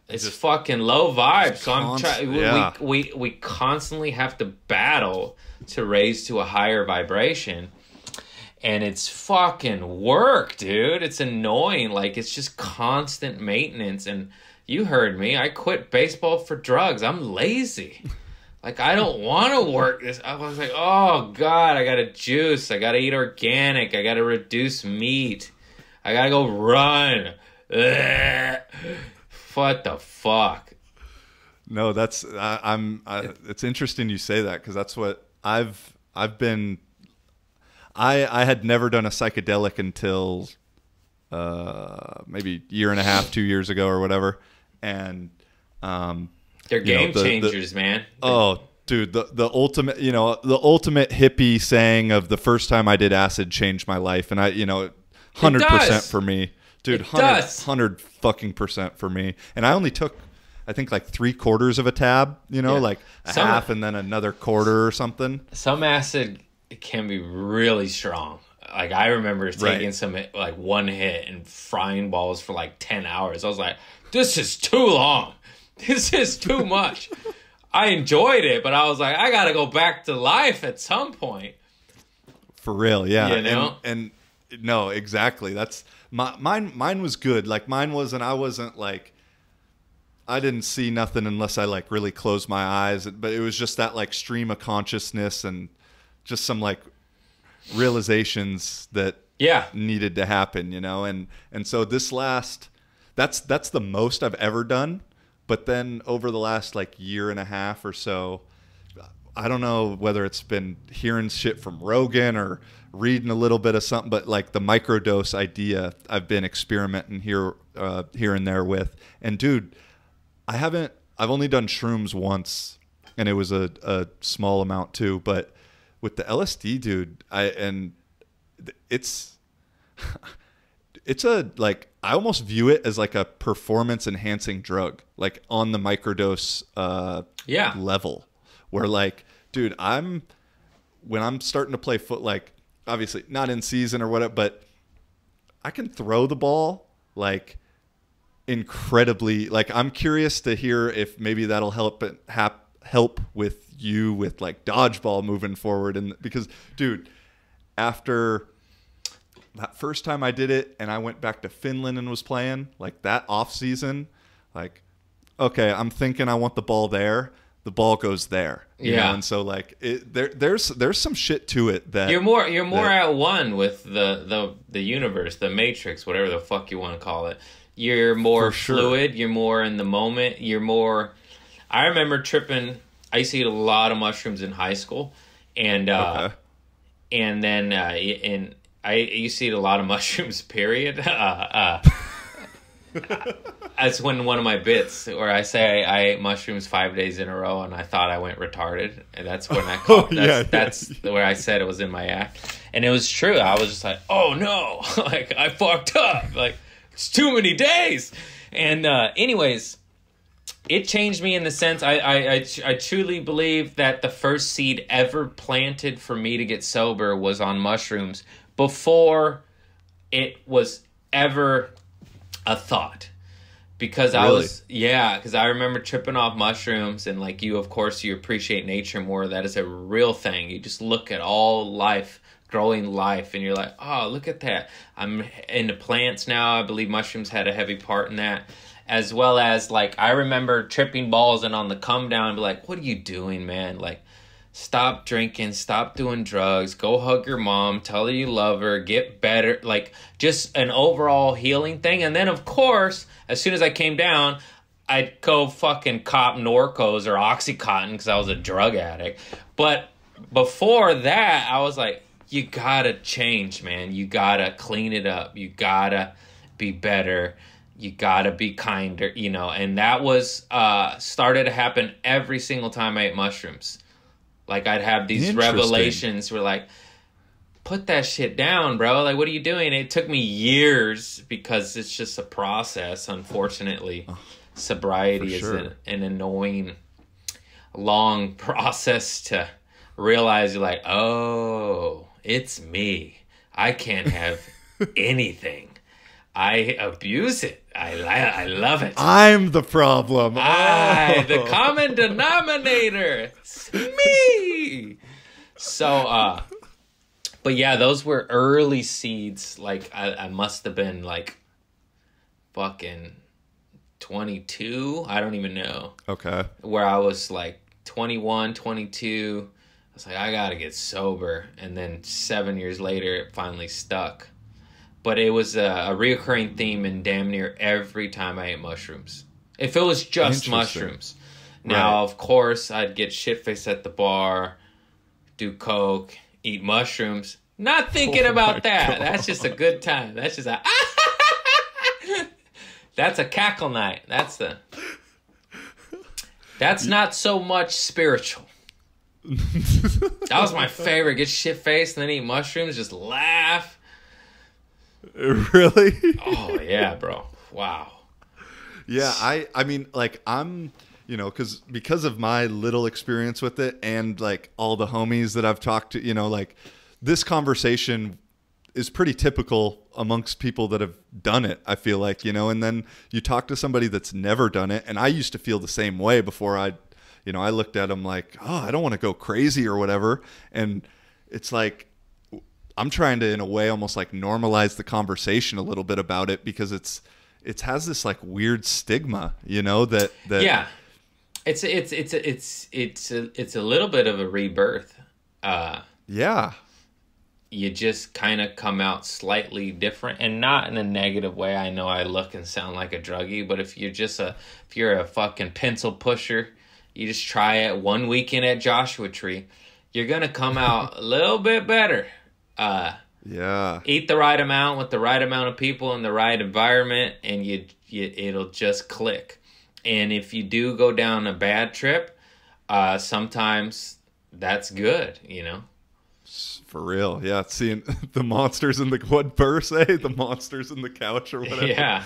it's just fucking low vibe. So I'm trying. We constantly have to battle to raise to a higher vibration, and it's fucking work, dude. It's annoying. Like, it's just constant maintenance. And you heard me. I quit baseball for drugs. I'm lazy. Like, I don't want to work this. I was like, oh, God, I got to juice. I got to eat organic. I got to reduce meat. I got to go run. Ugh. What the fuck? No, that's it's interesting you say that, because that's what I've been. I had never done a psychedelic until maybe 1.5, 2 years ago or whatever, and they're game changers, man. Oh, dude, the ultimate, the ultimate hippie saying of the first time I did acid changed my life, and 100% for me. Dude, 100 fucking % for me. And I only took, I think, like 3/4 of a tab, like half and then another quarter or something. Some acid can be really strong. Like, I remember taking some, like, one hit and frying balls for like 10 hours. I was like, this is too long. This is too much. I enjoyed it, but I was like, I got to go back to life at some point. For real, yeah. And no, exactly. That's... Mine was good. Like, mine wasn't, I wasn't like, I didn't see nothing unless I like really closed my eyes, but it was just that like stream of consciousness and just some like realizations that needed to happen, and so this that's the most I've ever done. But then over the last like 1.5 years or so, I don't know whether it's been hearing shit from Rogan or reading a little bit of something, but like the microdose idea, I've been experimenting here and there with. And dude, I've only done shrooms once, and it was a small amount too. But with the LSD, dude, it's it's a like I almost view it as like a performance enhancing drug, like on the microdose level, where like, dude, when I'm starting to play foot, like obviously not in season or whatever, but I can throw the ball like incredibly. Like I'm curious to hear if maybe that'll help with you with like dodgeball moving forward. And because, dude, after that first time I did it and I went back to Finland and was playing like that off season, like, okay, I'm thinking I want the ball there. The ball goes there. You know? And so like there's some shit to it that you're more at one with the universe, the matrix, whatever the fuck you want to call it. You're more fluid, you're more in the moment, you're more. I remember tripping. I used to eat a lot of mushrooms in high school, and and then and I used to eat a lot of mushrooms. Period. That's one of my bits where I say I ate mushrooms 5 days in a row, and I thought I went retarded, and that's when that's where I said it was in my act, and it was true. I was just like, oh no, like I fucked up, like it's too many days, and anyways. It changed me in the sense I truly believe that the first seed ever planted for me to get sober was on mushrooms before it was ever a thought. Because because I remember tripping off mushrooms, and like you, of course, you appreciate nature more. That is a real thing. You just look at all life, growing life, and you're like, oh, look at that. I'm into plants now. I believe mushrooms had a heavy part in that. As well as, like, I remember tripping balls and on the come down, be like, what are you doing, man? Like, stop drinking, stop doing drugs, go hug your mom, tell her you love her, get better. Like, just an overall healing thing. And then, of course, as soon as I came down, I'd go fucking cop Norcos or Oxycontin because I was a drug addict. But before that, I was like, you gotta change, man. You gotta clean it up. You gotta be better. You gotta be kinder, you know, and that was started to happen every single time I ate mushrooms. Like I'd have these revelations where like, put that shit down, bro. Like, what are you doing? It took me years because it's just a process. Unfortunately, sobriety is an annoying, long process to realize. You're like, oh, it's me. I can't have anything. I abuse it. I love it. I'm the problem. The common denominator. It's me. So, but yeah, those were early seeds. Like, I must have been like fucking 22. I don't even know. Okay. Where I was like 21, 22. I was like, I gotta get sober. And then 7 years later, it finally stuck. But it was a reoccurring theme in damn near every time I ate mushrooms. If it was just mushrooms. Now, of course, I'd get shit-faced at the bar, do coke, eat mushrooms. Not thinking about that. God. That's just a good time. That's just a... That's a cackle night. That's not so much spiritual. That was my favorite. Get shit-faced and then eat mushrooms. Just laugh. Really? Oh yeah, bro. Wow. Yeah, I mean, like I'm, you know, because of my little experience with it and like all the homies that I've talked to, you know, like this conversation is pretty typical amongst people that have done it, I feel like, you know, and then you talk to somebody that's never done it, and I used to feel the same way before I looked at them like, oh, I don't want to go crazy or whatever, and it's like I'm trying to, in a way, almost like normalize the conversation a little bit about it because it has this like weird stigma, you know, that yeah, it's a little bit of a rebirth. Yeah, you just kind of come out slightly different, and not in a negative way. I know I look and sound like a druggie, but if you're a fucking pencil pusher, you just try it one weekend at Joshua Tree, you're gonna come out a little bit better. Yeah. Eat the right amount with the right amount of people in the right environment, and it'll just click. And if you do go down a bad trip, sometimes that's good, you know. For real, yeah. Seeing the monsters in the what per se, the monsters in the couch or whatever. Yeah,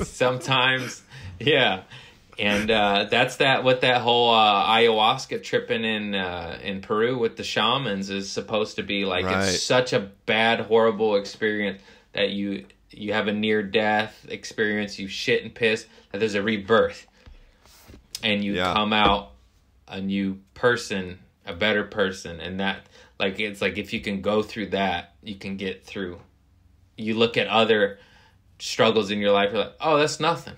sometimes, yeah, and that's what that whole ayahuasca tripping in Peru with the shamans is supposed to be like. Right. It's such a bad, horrible experience that you have a near death experience. You shit and piss. That there's a rebirth, and you come out a new person, a better person, and that. Like, it's like if you can go through that, you can get through. You look at other struggles in your life, you're like, oh, that's nothing.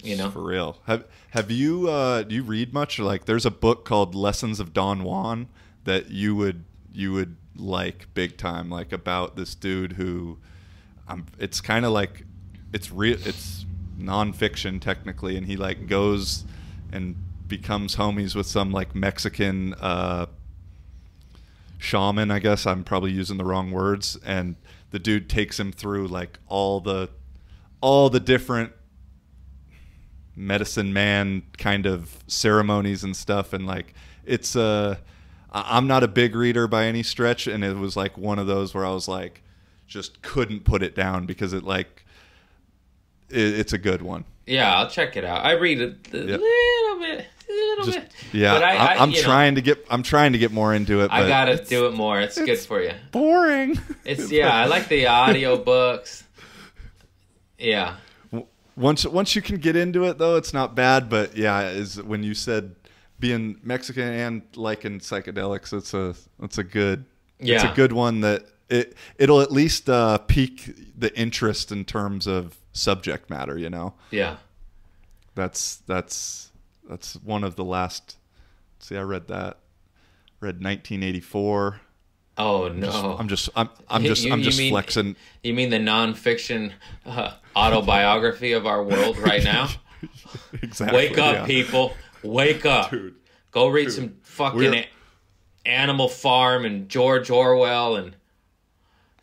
You know? For real. Have you, do you read much? Like, there's a book called Lessons of Don Juan that you would like big time, like about this dude who, it's kind of like, it's nonfiction technically, and he like goes and becomes homies with some like Mexican, shaman, I guess I'm probably using the wrong words, and the dude takes him through like all the different medicine man kind of ceremonies and stuff, and like it's I'm not a big reader by any stretch, and it was like one of those where I was like just couldn't put it down because it's a good one. Yeah, I'll check it out. I read a little bit. Yeah, but I'm trying to get more into it. But I gotta do it more. It's good for you. Boring. It's I like the audio books. Yeah. Once you can get into it though, it's not bad. But yeah, is when you said being Mexican and liking psychedelics, it's a good one that it'll at least pique the interest in terms of subject matter. You know. Yeah. That's one of the last. See, I read 1984. Oh no! I'm just flexing. You mean the nonfiction autobiography of our world right now? Exactly. Wake up, people! Wake up! Dude, go read some fucking Animal Farm and George Orwell and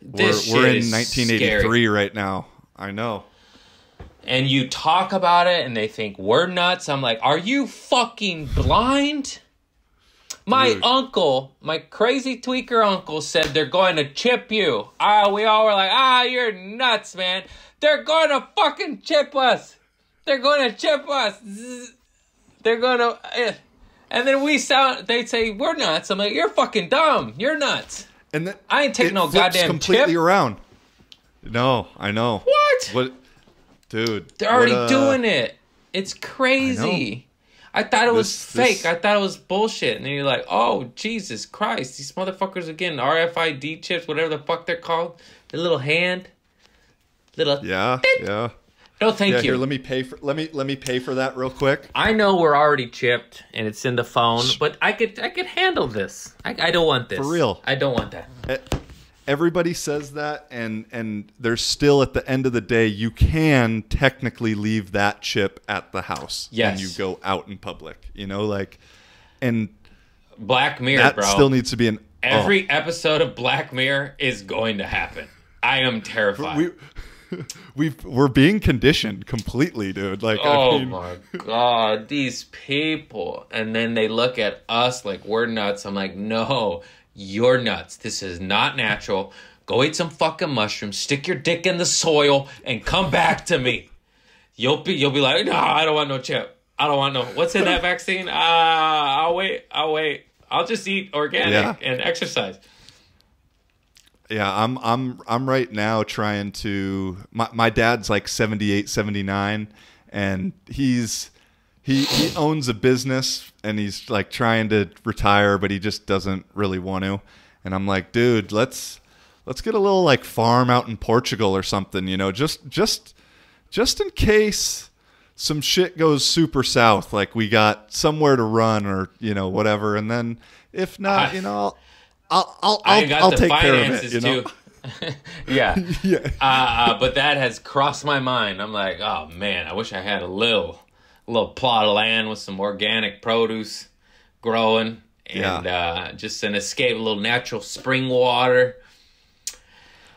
this we're shit in is 1983 scary. right now. I know. And you talk about it, and they think we're nuts. I'm like, are you fucking blind? My uncle, my crazy tweaker uncle, said they're going to chip you. We all were like, you're nuts, man. They're going to fucking chip us. They're going to chip us. They're going to... And then they say, we're nuts. I'm like, you're fucking dumb. You're nuts. And then I ain't taking no goddamn completely chip. around. No, I know. What? Dude. They're already doing it. It's crazy. I thought it was fake. I thought it was bullshit. And then you're like, oh, Jesus Christ. These motherfuckers are getting RFID chips, whatever the fuck they're called. The little hand. Yeah. No, thank you. Here, let me pay for that real quick. I know we're already chipped and it's in the phone, but I could handle this. I don't want this. For real. I don't want that. Everybody says that, and there's still, at the end of the day, you can technically leave that chip at the house when you go out in public. You know, like, and Black Mirror, that bro. Still needs to be every episode of Black Mirror is going to happen. I am terrified. We're being conditioned completely, dude. Like, my God, these people. And then they look at us like we're nuts. I'm like, no. You're nuts. This is not natural. Go eat some fucking mushrooms, stick your dick in the soil, and come back to me. You'll be like, no, I don't want no chip. I don't want no. What's in that vaccine? I'll wait. I'll just eat organic and exercise. Yeah, I'm right now trying to. My dad's like 78, 79, and he owns a business, and he's like trying to retire, but he just doesn't really want to. And I'm like, dude, let's get a little like farm out in Portugal or something, you know, just in case some shit goes super south, like we got somewhere to run or, you know, whatever. And then if not, you know, I'll take care of it, you know. Yeah. But that has crossed my mind. I'm like, oh man, I wish I had a little plot of land with some organic produce growing and just an escape, a little natural spring water.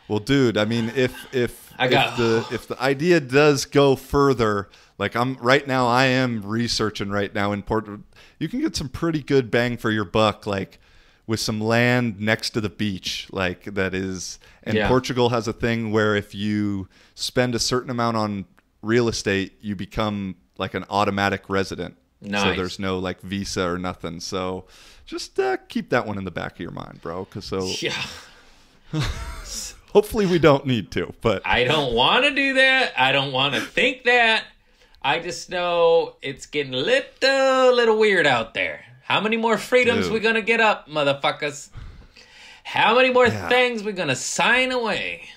Well, dude, I mean, if the idea does go further, like I am researching right now in Portland, you can get some pretty good bang for your buck, like with some land next to the beach, like that is. And Yeah. Portugal has a thing where if you spend a certain amount on real estate, you become like an automatic resident. Nice. So there's no like visa or nothing. So just keep that one in the back of your mind, bro. Cause so Yeah. hopefully we don't need to, but I don't want to do that. I don't want to think that. I just know it's getting a little weird out there. How many more freedoms Dude. we gonna get up, motherfuckers? How many more Yeah. things we gonna sign away?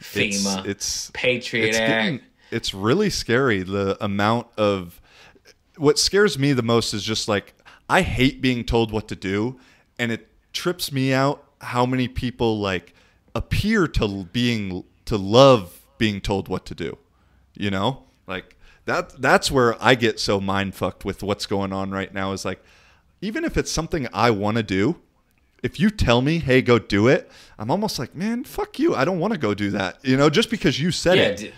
FEMA, it's Patriot it's Act. it's really scary, the amount of what scares me the most is just like I hate being told what to do, and it trips me out how many people like appear to love being told what to do, you know, like that's where I get so mind fucked with what's going on right now. Is like, even if it's something I want to do, if you tell me, hey, go do it, I'm almost like, man, fuck you, I don't want to go do that, you know, just because you said it.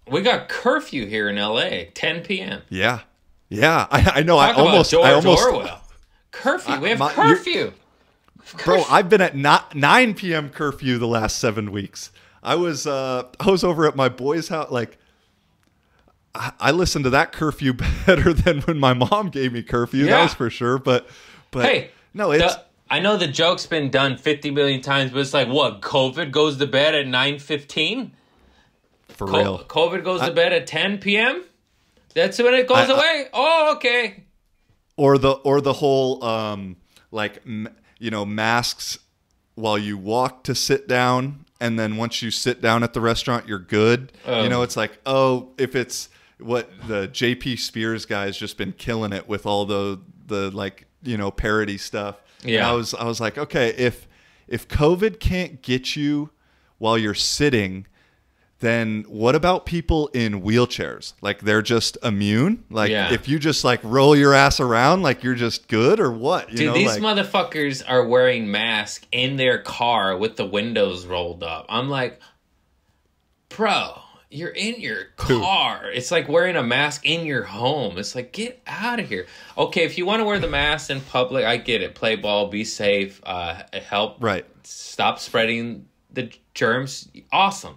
We got curfew here in LA, 10 p.m. Yeah, I know. Talk about George Orwell. Curfew. We have my- curfew. Bro, I've been at 9 p.m. curfew the last 7 weeks. I was over at my boy's house. Like, I listened to that curfew better than when my mom gave me curfew. Yeah. That was for sure. But Hey, no, it's I know the joke's been done 50 million times, but it's like, what? COVID goes to bed at 9:15. for real. COVID goes to bed at 10 p.m. That's when it goes away. Oh, okay. Or the whole masks while you walk to sit down, and then once you sit down at the restaurant, you're good. You know, it's like, oh, if it's what the JP Spears guy's just been killing it with all the like, you know, parody stuff. Yeah. And I was like, okay, if COVID can't get you while you're sitting, then what about people in wheelchairs? Like, they're just immune? Like, Yeah. if you just like roll your ass around, like you're just good, or what? You Dude, know, these like, motherfuckers are wearing masks in their car with the windows rolled up. I'm like, bro, you're in your car. It's like wearing a mask in your home. It's like, get out of here. Okay, if you want to wear the mask in public, I get it. Play ball, be safe, help right. stop spreading the germs. Awesome.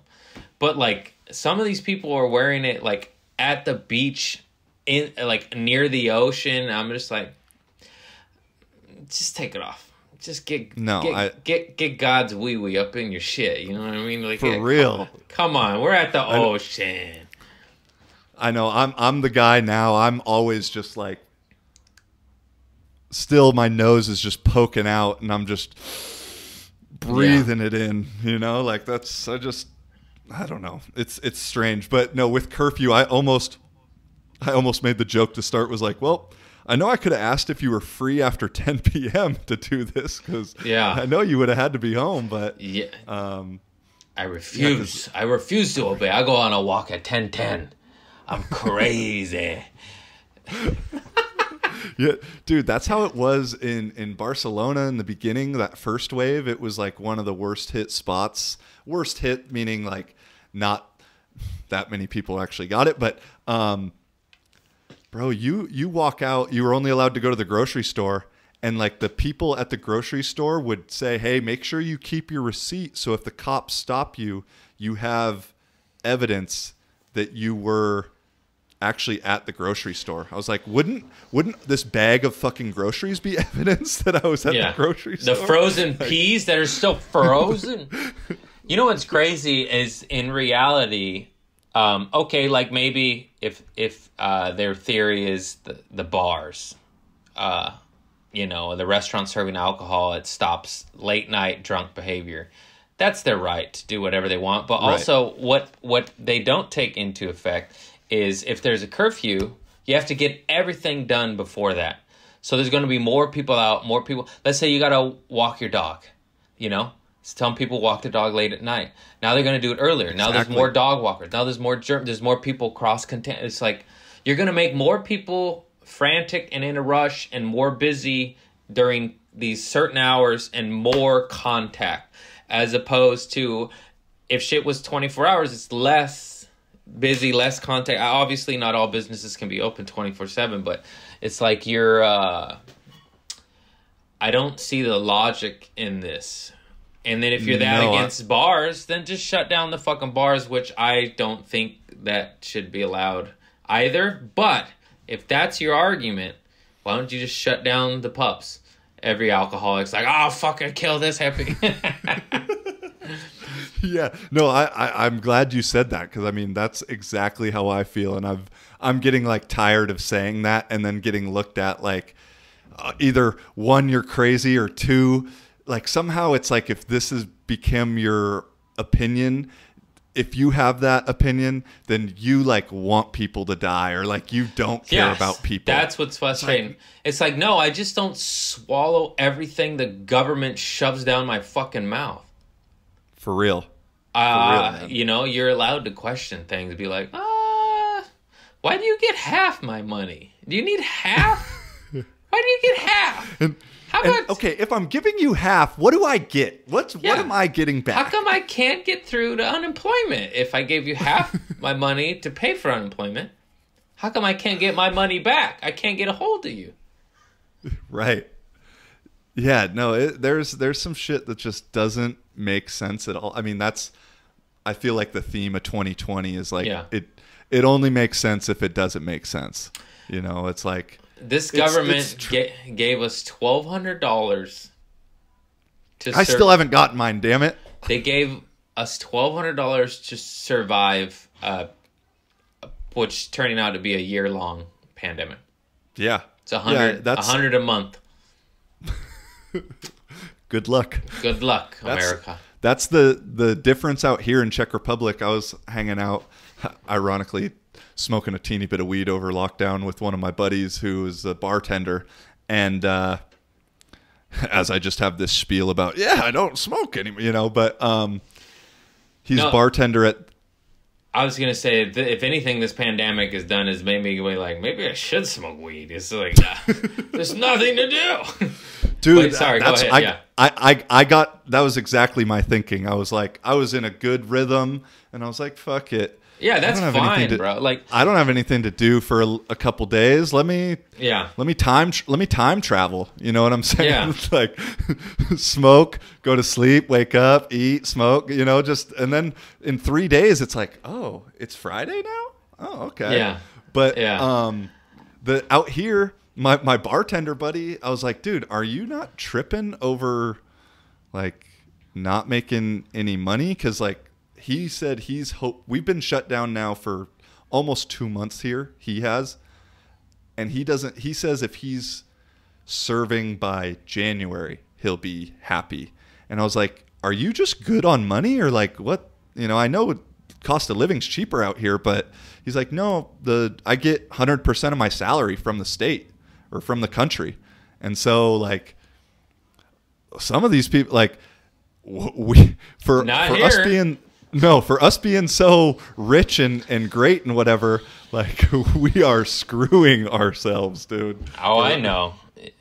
But like, some of these people are wearing it like at the beach, in like near the ocean. I'm just like, just take it off. Just get God's wee wee up in your shit. You know what I mean? Like, For real. Come on, we're at the ocean. I know. I'm the guy now. I'm always just like, still my nose is just poking out, and I'm just breathing it in. You know, like I don't know. It's strange, but no. With curfew, I almost made the joke to start. Was like, well, I know I could have asked if you were free after 10 p.m. to do this, because I know you would have had to be home, but I refuse. I refuse to obey. I go on a walk at 10:10. I'm crazy. Yeah, dude, that's how it was in Barcelona in the beginning. That first wave, it was like one of the worst hit spots. Worst hit meaning like not that many people actually got it, but bro, you walk out, you were only allowed to go to the grocery store, and like the people at the grocery store would say, hey, make sure you keep your receipt, so if the cops stop you, you have evidence that you were actually at the grocery store. I was like, wouldn't this bag of fucking groceries be evidence that I was at the grocery store? The frozen peas that are still frozen. You know what's crazy is, in reality, okay, like maybe if their theory is the bars, you know, the restaurant serving alcohol, it stops late night drunk behavior. That's their right to do whatever they want. But also what they don't take into effect is, if there's a curfew, you have to get everything done before that. So there's going to be more people out, more people. Let's say you got to walk your dog, you know? Some people walk the dog late at night. Now they're going to do it earlier. Now there's more dog walkers. Now there's more there's more people cross-content. It's like, you're going to make more people frantic and in a rush and more busy during these certain hours, and more contact, as opposed to if shit was 24 hours, it's less busy, less contact. Obviously, not all businesses can be open 24/7, but it's like I don't see the logic in this. And then if you're that against bars, then just shut down the fucking bars, which I don't think that should be allowed either. But if that's your argument, why don't you just shut down the pubs? Every alcoholic's like, oh, fucking kill this hippie. Yeah, no, I'm glad you said that, because I mean that's exactly how I feel, and I'm getting like tired of saying that and then getting looked at like either one, you're crazy, or two, like somehow it's like if this has become your opinion, if you have that opinion, then you like want people to die, or like you don't care about people. That's what's frustrating. It's like, no, I just don't swallow everything the government shoves down my fucking mouth. For real. You know, you're allowed to question things. Be like, why do you get half my money? Do you need half? Why do you get half? How about, okay, if I'm giving you half, what do I get? What am I getting back? How come I can't get through to unemployment if I gave you half my money to pay for unemployment? How come I can't get my money back? I can't get a hold of you. Right. Yeah, no, there's some shit that just doesn't make sense at all. I mean, I feel like the theme of 2020 is like it only makes sense if it doesn't make sense. You know, it's like this government gave us $1,200 to I still haven't gotten mine, damn it. They gave us $1,200 to survive which turning out to be a year-long pandemic. Yeah. It's $100 a month. Good luck. Good luck, America. That's the difference out here in Czech Republic. I was hanging out, ironically, smoking a teeny bit of weed over lockdown with one of my buddies who is a bartender. And as I just have this spiel about, I don't smoke anymore, you know, but he's a bartender at... I was going to say, if anything this pandemic has done is made me go like, maybe I should smoke weed. It's like, there's nothing to do. Dude, wait, sorry, go ahead. I got, that was exactly my thinking. I was like, I was in a good rhythm, and I was like, fuck it. Yeah, that's fine, bro. Like, I don't have anything to do for a couple days. Let me time travel. You know what I'm saying? Yeah. Like smoke, go to sleep, wake up, eat, smoke. You know, and then in 3 days, it's like, oh, it's Friday now. Oh, okay. Yeah. But the out here, my bartender buddy, I was like, dude, are you not tripping over like not making any money? Because like. He said we've been shut down now for almost 2 months here. He has. And he says if he's serving by January, he'll be happy. And I was like, are you just good on money or like what? You know, I know cost of living's cheaper out here, but he's like, no, I get 100% of my salary from the state or from the country. And so like some of these people, like for us being... No, for us being so rich and great and whatever, like we are screwing ourselves, dude. Oh, I know. Dude,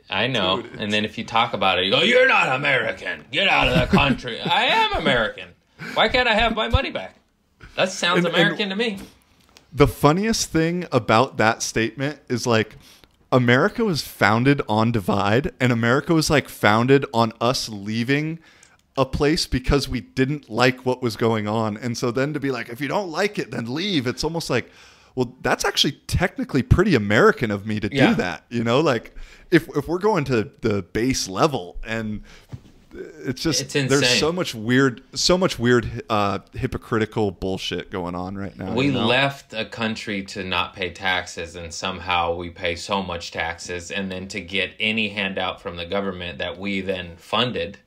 and then if you talk about it, you go, you're not American. Get out of the country. I am American. Why can't I have my money back? That sounds American to me. The funniest thing about that statement is like America was founded on divide, and America was like founded on us leaving a place because we didn't like what was going on. And so then to be like, if you don't like it, then leave. It's almost like, well, that's actually technically pretty American of me to do that. You know, like if we're going to the base level, and it's just, there's so much weird hypocritical bullshit going on right now. We left a country to not pay taxes, and somehow we pay so much taxes. And then to get any handout from the government that we then funded,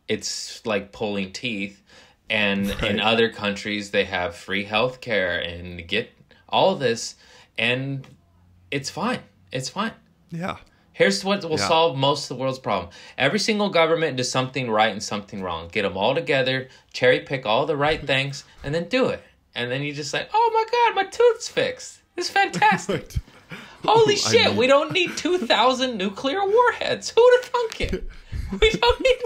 it's like pulling teeth. And in other countries, they have free health care and get all of this, and it's fine. It's fine. Yeah. Here's what will solve most of the world's problem. Every single government does something right and something wrong. Get them all together, cherry pick all the right things, and then do it. And then you just like, oh my God, my tooth's fixed. It's fantastic. Holy shit, we don't need 2,000 nuclear warheads. Who would have thunk it? We don't need...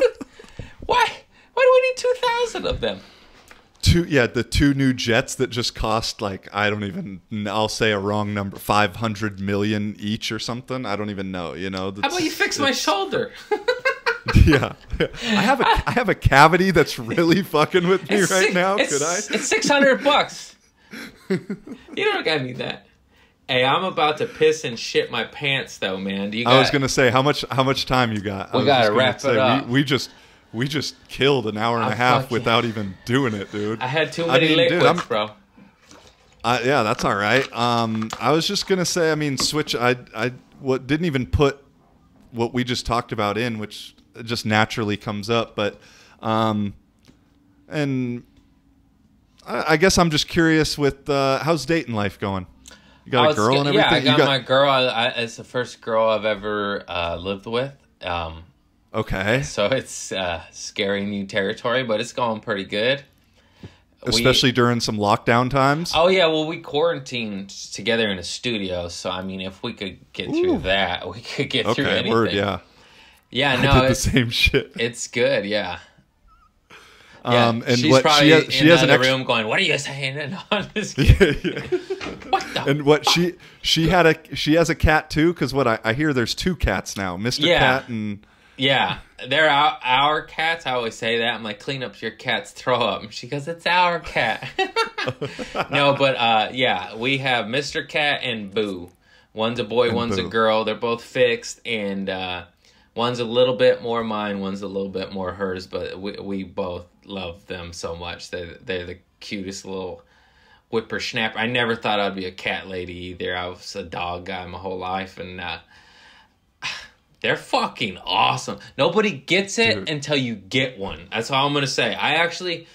Why do we need 2,000 of them? The 2 new jets that just cost like, I'll say a wrong number, 500 million each or something. I don't even know, you know. How about you fix my shoulder? Yeah. I have a cavity that's really fucking with me right now. Could I? It's $600. You don't gotta need that. Hey, I'm about to piss and shit my pants though, man. I was gonna say how much time you got. We gotta wrap it up. We just killed an hour and a half without even doing it, dude. I had too many liquids, bro. Yeah, that's all right. I was just gonna say, I mean, switch. I didn't even put what we just talked about in, which just naturally comes up. But, and I guess I'm just curious with how's dating life going? You got a girl and everything? Yeah, I got my girl. It's the first girl I've ever lived with. Okay. So it's scary new territory, but it's going pretty good. Especially during some lockdown times? Oh, yeah. Well, we quarantined together in a studio. So, I mean, if we could get through that, we could get through anything. Word, yeah. Yeah, no. I did the same shit. It's good, yeah. And she's what probably she has in an the room going, "What are you saying?" And I'm just what the? And what she has a cat too? Because what I hear, there's two cats now, Mr. Cat and they're our cats. I always say that. I'm like, clean up your cat's throw up. And she goes, "It's our cat." No, but we have Mr. Cat and Boo. One's a boy, one's a girl. They're both fixed, and one's a little bit more mine, one's a little bit more hers. But we both love them so much. They're the cutest little whippersnapper. I never thought I'd be a cat lady either. I was a dog guy my whole life, and they're fucking awesome. Nobody gets it until you get one. That's all I'm gonna say. I actually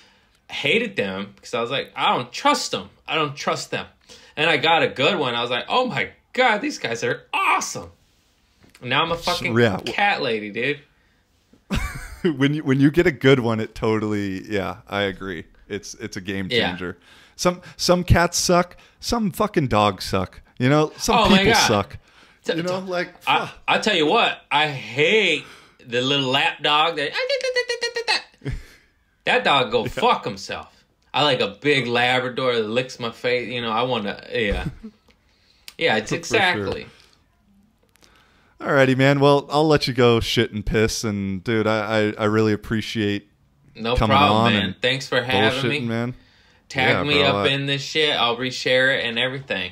hated them because I was like, I don't trust them. And I got a good one. I was like, oh my god, these guys are awesome. Now I'm a fucking cat lady, dude. when you get a good one, it totally, I agree. It's a game changer. Some cats suck. Some fucking dogs suck. You know, some people suck. You know, like I tell you what, I hate the little lap dog that dog go fuck himself. I like a big Labrador that licks my face. You know, I want to it's exactly. Sure. Alrighty, man. Well, I'll let you go shit and piss. And dude, I really appreciate no coming problem, on man. Thanks for having me, man. Tag me up in this shit. I'll reshare it and everything.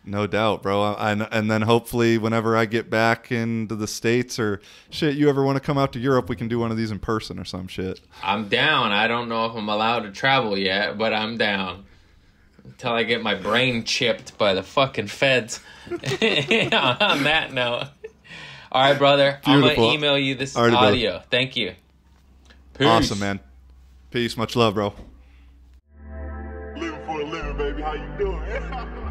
No doubt, bro. And then hopefully whenever I get back into the States or shit, you ever want to come out to Europe, we can do one of these in person or some shit. I'm down. I don't know if I'm allowed to travel yet, but I'm down. Until I get my brain chipped by the fucking feds. On that note. All right, brother. Beautiful. I'm going to email you this audio. Brother. Thank you. Peace. Awesome, man. Peace. Much love, bro. Living for a living, baby. How you doing?